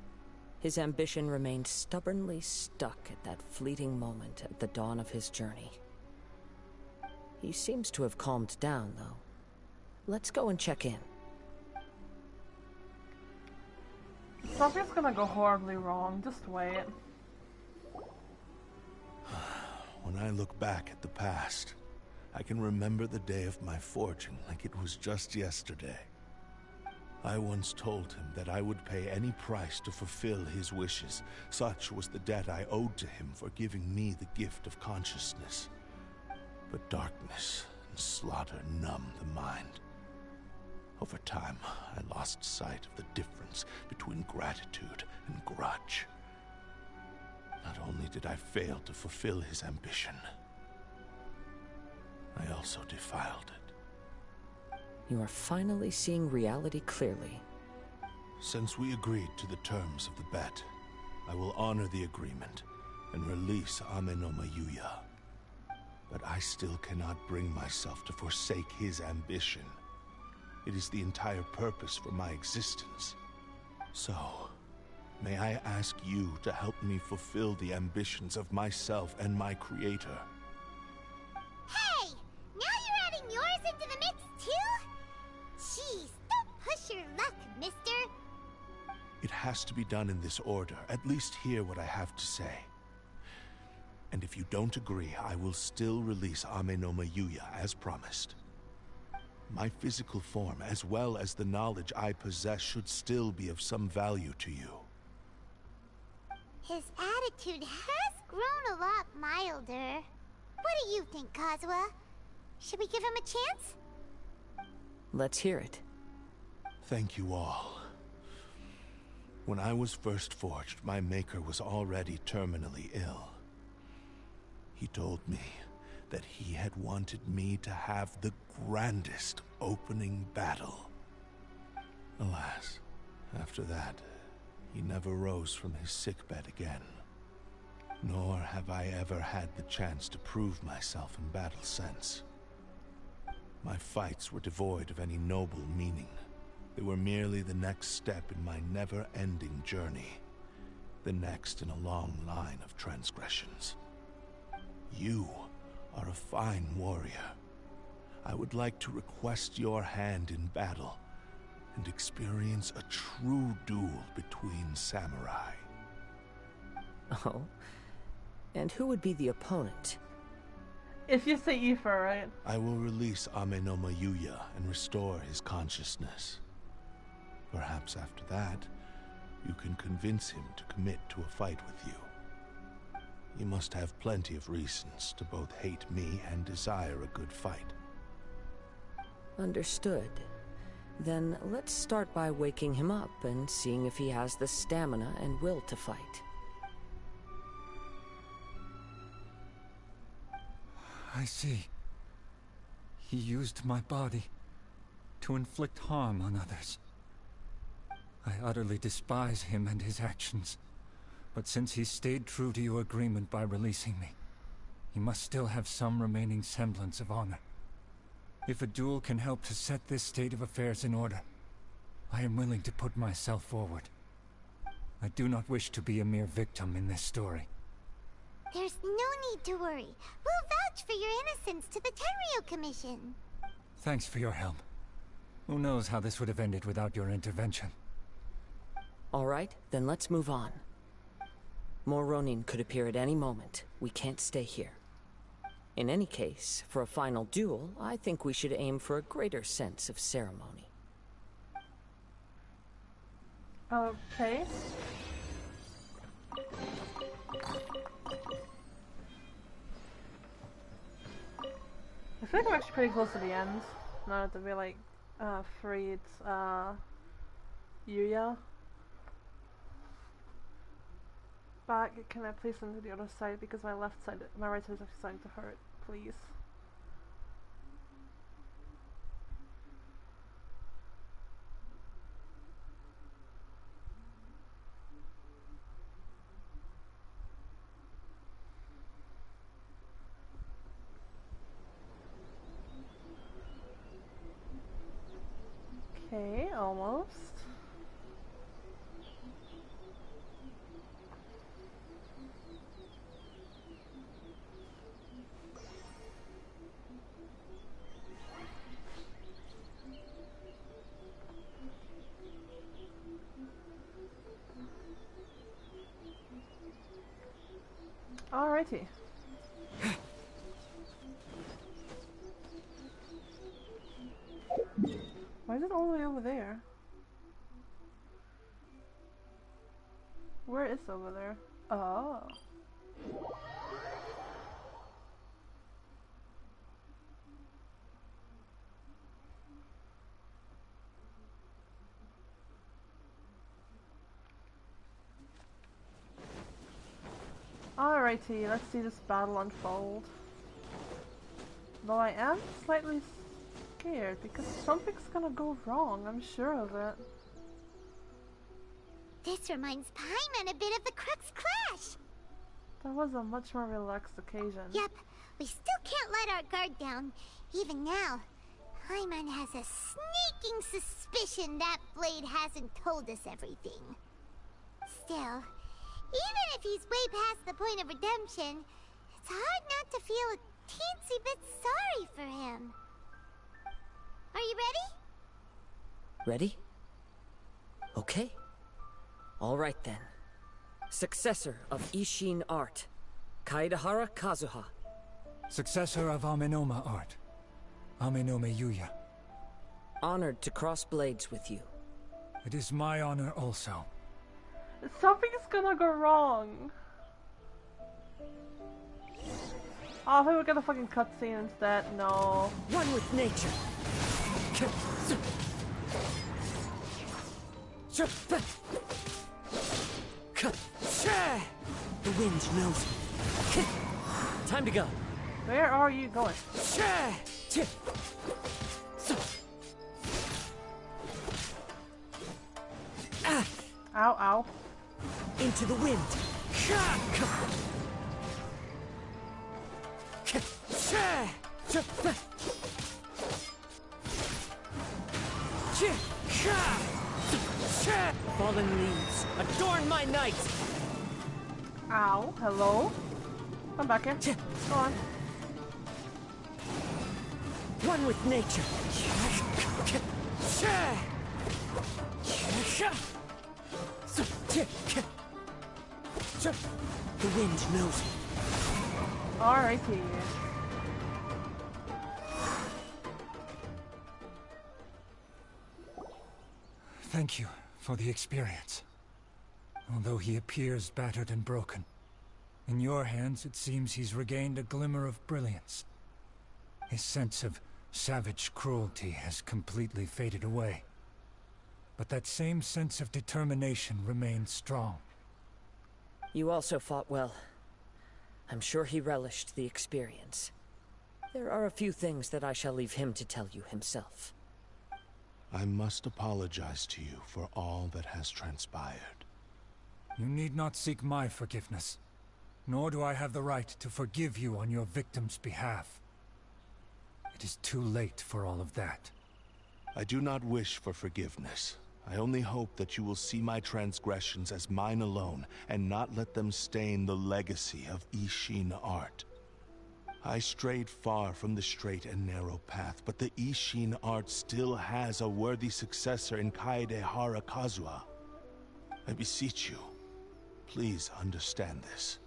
his ambition remained stubbornly stuck at that fleeting moment at the dawn of his journey. He seems to have calmed down, though. Let's go and check in. Something's gonna go horribly wrong, just wait. When I look back at the past, I can remember the day of my forging like it was just yesterday. I once told him that I would pay any price to fulfill his wishes. Such was the debt I owed to him for giving me the gift of consciousness. But darkness and slaughter numbed the mind. Over time, I lost sight of the difference between gratitude and grudge. Not only did I fail to fulfill his ambition, I also defiled it. You are finally seeing reality clearly. Since we agreed to the terms of the bet, I will honor the agreement and release Amenoma Yuya. But I still cannot bring myself to forsake his ambition. It is the entire purpose for my existence. So, may I ask you to help me fulfill the ambitions of myself and my creator? Hey! Now you're adding yours into the mix, too? Jeez, don't push your luck, mister. It has to be done in this order. At least hear what I have to say. And if you don't agree, I will still release Amenoma Yuya as promised. My physical form, as well as the knowledge I possess, should still be of some value to you. His attitude has grown a lot milder. What do you think, Kazuha? Should we give him a chance? Let's hear it. Thank you all. When I was first forged, my maker was already terminally ill. He told me that he had wanted me to have the grandest opening battle. Alas, after that, he never rose from his sickbed again. Nor have I ever had the chance to prove myself in battle since. My fights were devoid of any noble meaning. They were merely the next step in my never-ending journey. The next in a long line of transgressions. You are a fine warrior. I would like to request your hand in battle and experience a true duel between samurai. Oh? And who would be the opponent? If you say Aoife, right? I will release Amenoma Yuya and restore his consciousness. Perhaps after that, you can convince him to commit to a fight with you. You must have plenty of reasons to both hate me and desire a good fight. Understood. Then let's start by waking him up and seeing if he has the stamina and will to fight. I see. He used my body to inflict harm on others. I utterly despise him and his actions. But since he stayed true to your agreement by releasing me, he must still have some remaining semblance of honor. If a duel can help to set this state of affairs in order, I am willing to put myself forward. I do not wish to be a mere victim in this story. There's no need to worry. We'll vouch for your innocence to the Tenryu Commission. Thanks for your help. Who knows how this would have ended without your intervention. All right, then let's move on. More Ronin could appear at any moment. We can't stay here. In any case, for a final duel, I think we should aim for a greater sense of ceremony. Okay. I feel like I'm actually pretty close to the end. Now that we're like freed Yuya. Back, can I please send to the other side because my right side is actually starting to hurt, please. Okay, almost. Alrighty. Why is it all the way over there? Where is over there? Oh. Alrighty, let's see this battle unfold. Though I am slightly scared because something's gonna go wrong, I'm sure of it. This reminds Paimon a bit of the Crux Clash! That was a much more relaxed occasion. Yep, we still can't let our guard down. Even now, Paimon has a sneaking suspicion that Blade hasn't told us everything. Still, even if he's way past the point of redemption, it's hard not to feel a teensy bit sorry for him. Are you ready? Ready? Okay. All right then. Successor of Ishin art, Kaedahara Kazuha. Successor of Amenoma art, Amenoma Yuya. Honored to cross blades with you. It is my honor also. Something's gonna go wrong. Oh, I thought we were gonna fucking cutscene instead. No. One with nature. The wind knows me. Time to go. Where are you going? Ow, ow. Into the wind. Fallen leaves, adorn my night! Ow, hello? Come back here. Go on. One with nature. The wind knows me. Alrighty. Thank you for the experience. Although he appears battered and broken, in your hands it seems he's regained a glimmer of brilliance. His sense of savage cruelty has completely faded away. But that same sense of determination remains strong. You also fought well. I'm sure he relished the experience. There are a few things that I shall leave him to tell you himself. I must apologize to you for all that has transpired. You need not seek my forgiveness, nor do I have the right to forgive you on your victim's behalf. It is too late for all of that. I do not wish for forgiveness. I only hope that you will see my transgressions as mine alone, and not let them stain the legacy of Ishin art. I strayed far from the straight and narrow path, but the Ishin art still has a worthy successor in Kaedehara Kazuha. I beseech you, please understand this.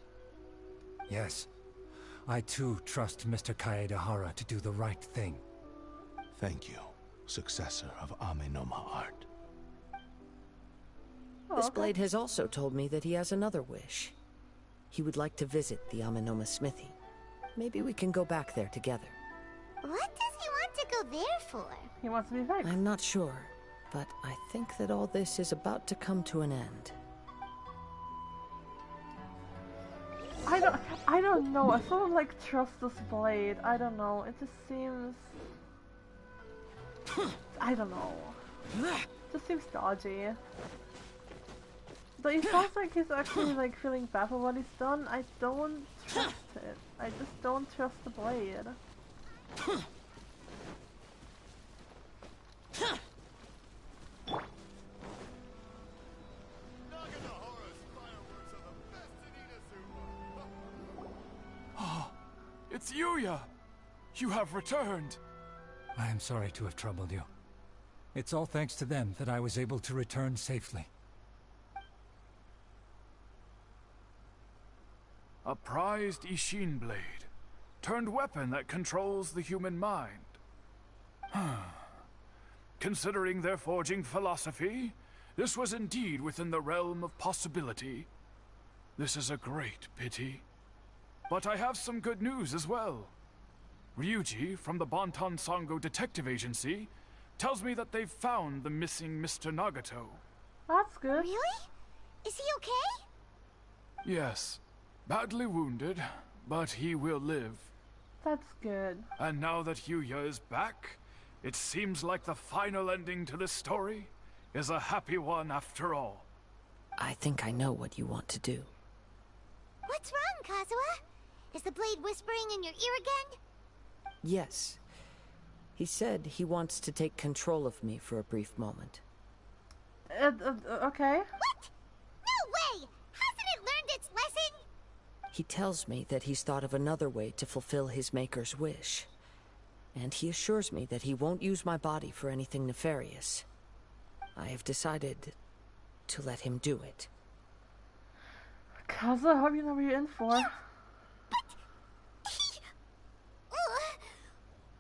Yes, I too trust Mr. Kaedehara to do the right thing. Thank you, successor of Amenoma art. This blade has also told me that he has another wish. He would like to visit the Amenoma smithy. Maybe we can go back there together. What does he want to go there for? He wants to be fixed. I'm not sure, but I think that all this is about to come to an end. I don't know. I sort of like trust this blade. I don't know. It just seems... I don't know. It just seems dodgy. But he sounds like he's actually like feeling bad for what he's done. I don't trust it. I just don't trust the blade. Oh, it's Yuya! You have returned! I am sorry to have troubled you. It's all thanks to them that I was able to return safely. A prized Ishin blade, turned weapon that controls the human mind. Considering their forging philosophy, this was indeed within the realm of possibility. This is a great pity. But I have some good news as well. Ryuji, from the Bantan Sango Detective Agency, tells me that they've found the missing Mr. Nagato. That's good. Really? Is he okay? Yes. Badly wounded, but he will live. That's good. And now that Yuya is back, it seems like the final ending to this story is a happy one after all. I think I know what you want to do. What's wrong, Kazuha? Is the blade whispering in your ear again? Yes. He said he wants to take control of me for a brief moment. Okay. What? No way! Hasn't it learned its lesson? He tells me that he's thought of another way to fulfill his maker's wish. And he assures me that he won't use my body for anything nefarious. I have decided to let him do it. Kazuha, I hope you know what you're in for.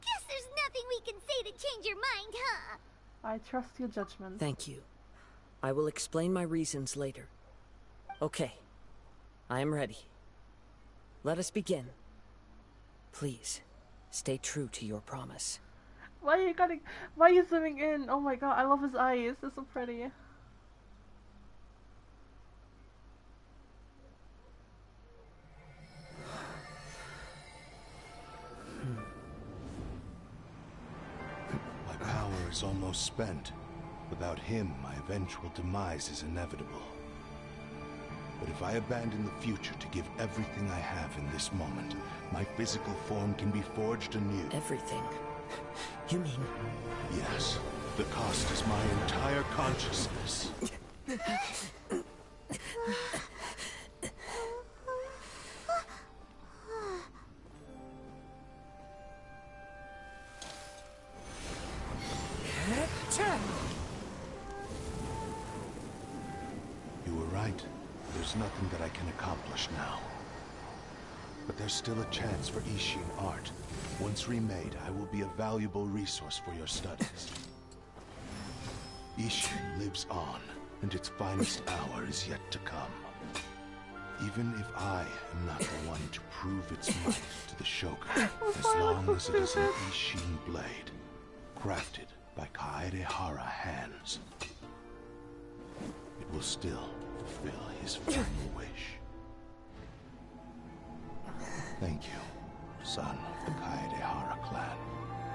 Guess there's nothing we can say to change your mind, huh? I trust your judgment. Thank you. I will explain my reasons later. Okay. I am ready. Let us begin. Please, stay true to your promise. Why are you zooming in? Oh my god, I love his eyes. They're so pretty. My power is almost spent. Without him, my eventual demise is inevitable. But if I abandon the future to give everything I have in this moment, my physical form can be forged anew. Everything? You mean... Yes. The cost is my entire consciousness. You were right. There's nothing that I can accomplish now. But there's still a chance for Ishin art. Once remade, I will be a valuable resource for your studies. Ishin lives on, and its finest hour is yet to come. Even if I am not the one to prove its might to the Shogun, as long as it is an Ishin blade, crafted by Kaedehara hands, it will still fulfill his final wish. Thank you, son of the Kaedehara clan.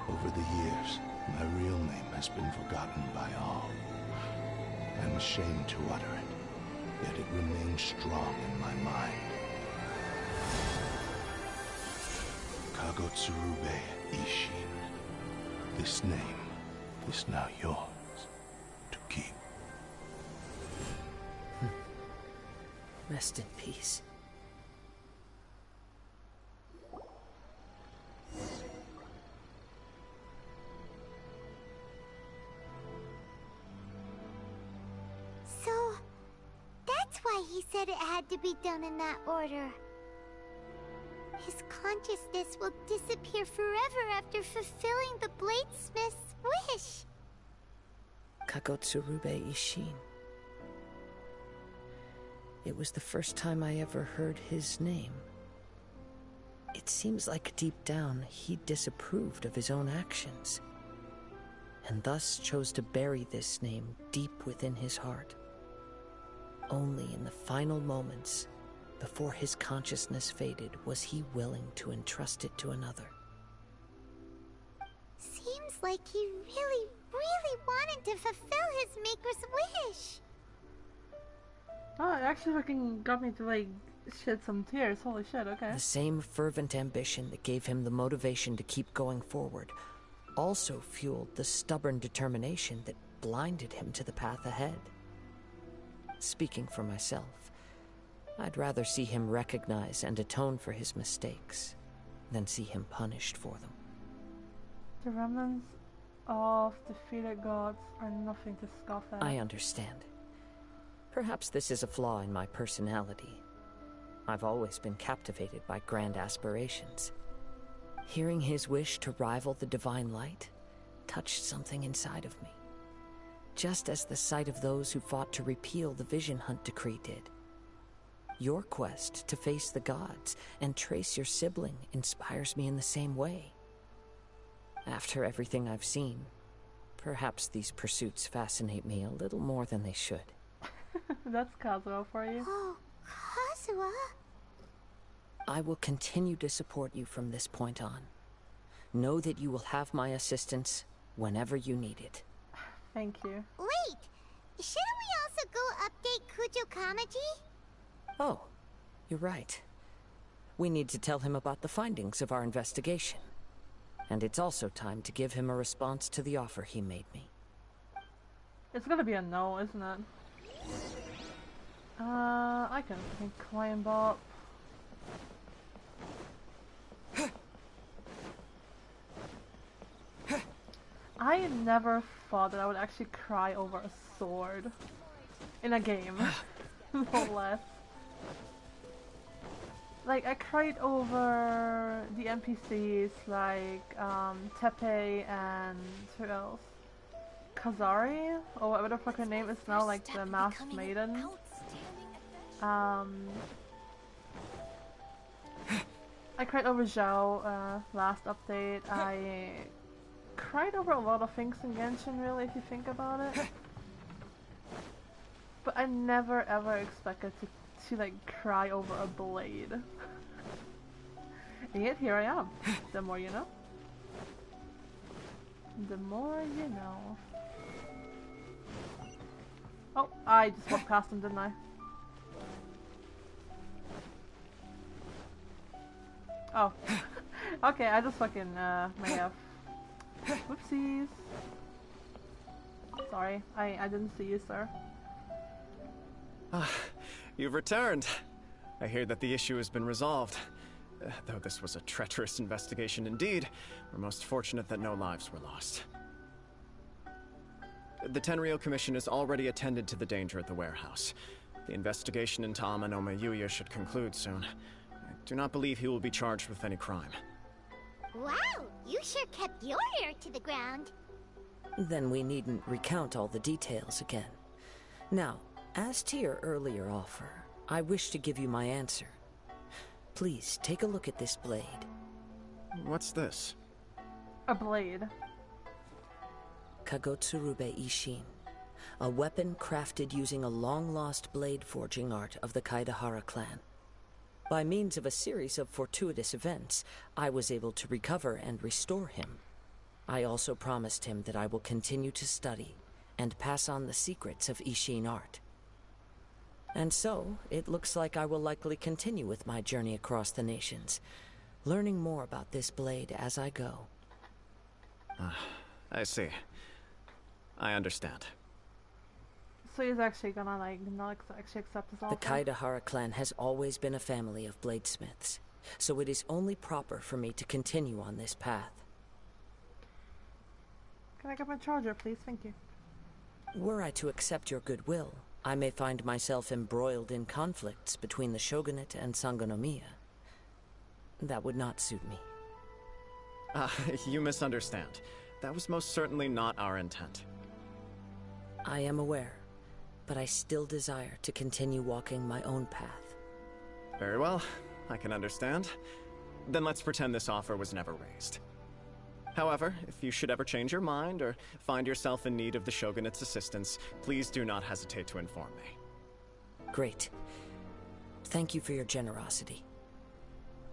Over the years, my real name has been forgotten by all. I'm ashamed to utter it, yet it remains strong in my mind. Kagotsurube Ishin. This name is now yours to keep. Rest in peace. So, that's why he said it had to be done in that order. His consciousness will disappear forever after fulfilling the bladesmith's wish. Kagotsurube Ishin. It was the first time I ever heard his name. It seems like deep down he disapproved of his own actions, and thus chose to bury this name deep within his heart. Only in the final moments, before his consciousness faded, was he willing to entrust it to another. Seems like he really wanted to fulfill his maker's wish. Oh, it actually fucking got me to like shed some tears. Holy shit, okay. The same fervent ambition that gave him the motivation to keep going forward also fueled the stubborn determination that blinded him to the path ahead. Speaking for myself, I'd rather see him recognize and atone for his mistakes than see him punished for them. The remnants of defeated gods are nothing to scoff at. I understand. Perhaps this is a flaw in my personality. I've always been captivated by grand aspirations. Hearing his wish to rival the divine light touched something inside of me, just as the sight of those who fought to repeal the Vision Hunt decree did. Your quest to face the gods and trace your sibling inspires me in the same way. After everything I've seen, perhaps these pursuits fascinate me a little more than they should. That's Kazuo for you. Oh, Kazuo? I will continue to support you from this point on. Know that you will have my assistance whenever you need it. Thank you. Wait! Shouldn't we also go update Kujo Kamaji? Oh, you're right. We need to tell him about the findings of our investigation. And it's also time to give him a response to the offer he made me. It's gonna be a no, isn't it? I can climb up. I never thought that I would actually cry over a sword in a game. No less. Like, I cried over the NPCs like Tepe and who else? Kazari, or whatever the fuck her name is now, like the masked maiden. I cried over Zhao last update. I cried over a lot of things in Genshin, really, if you think about it. But I never ever expected to like cry over a blade. And yet here I am. The more you know. The more you know. Oh, I just walked past him, didn't I? Oh. Okay, I just fucking may have. Whoopsies. Sorry, I didn't see you, sir. Ah, you've returned. I hear that the issue has been resolved. Though this was a treacherous investigation indeed, we're most fortunate that no lives were lost. The Tenryou Commission has already attended to the danger at the warehouse. The investigation into Amanoma Yuya should conclude soon. I do not believe he will be charged with any crime. Wow, you sure kept your ear to the ground. Then we needn't recount all the details again. Now, as to your earlier offer, I wish to give you my answer. Please, take a look at this blade. What's this? A blade. Kagotsurube Ishin. A weapon crafted using a long-lost blade forging art of the Kaidahara clan. By means of a series of fortuitous events, I was able to recover and restore him. I also promised him that I will continue to study and pass on the secrets of Ishin art. And so, it looks like I will likely continue with my journey across the nations, learning more about this blade as I go. I see. I understand. So he's actually gonna, like, not actually accept his offer? The Kaidahara clan has always been a family of bladesmiths, so it is only proper for me to continue on this path. Can I get my charger, please? Thank you. Were I to accept your goodwill, I may find myself embroiled in conflicts between the shogunate and Sangonomiya. That would not suit me. You misunderstand. That was most certainly not our intent. I am aware, but I still desire to continue walking my own path. Very well, I can understand. Then let's pretend this offer was never raised. However, if you should ever change your mind or find yourself in need of the Shogunate's assistance, please do not hesitate to inform me. Great. Thank you for your generosity.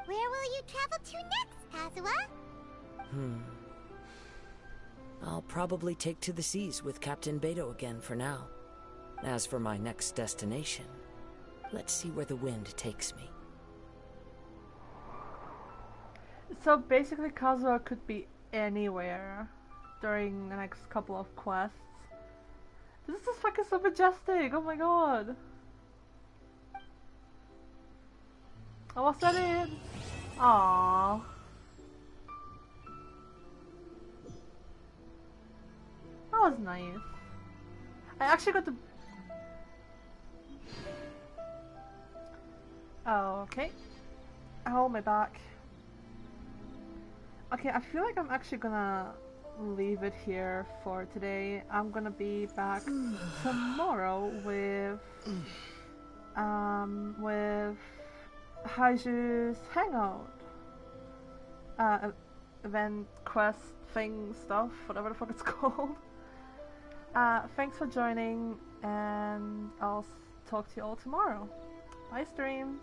Where will you travel to next, Kazuha? I'll probably take to the seas with Captain Beidou again for now. As for my next destination, let's see where the wind takes me. So basically Kazuha could be anywhere during the next couple of quests. This is fucking so majestic, oh my god. Oh, was that it? Aww. That was nice. I actually got to... Oh, okay. Oh, my back. Okay, I feel like I'm actually gonna leave it here for today. I'm gonna be back tomorrow with Haiju's Hangout. Event, quest, thing, stuff, whatever the fuck it's called. Thanks for joining, and I'll talk to you all tomorrow. Bye, stream!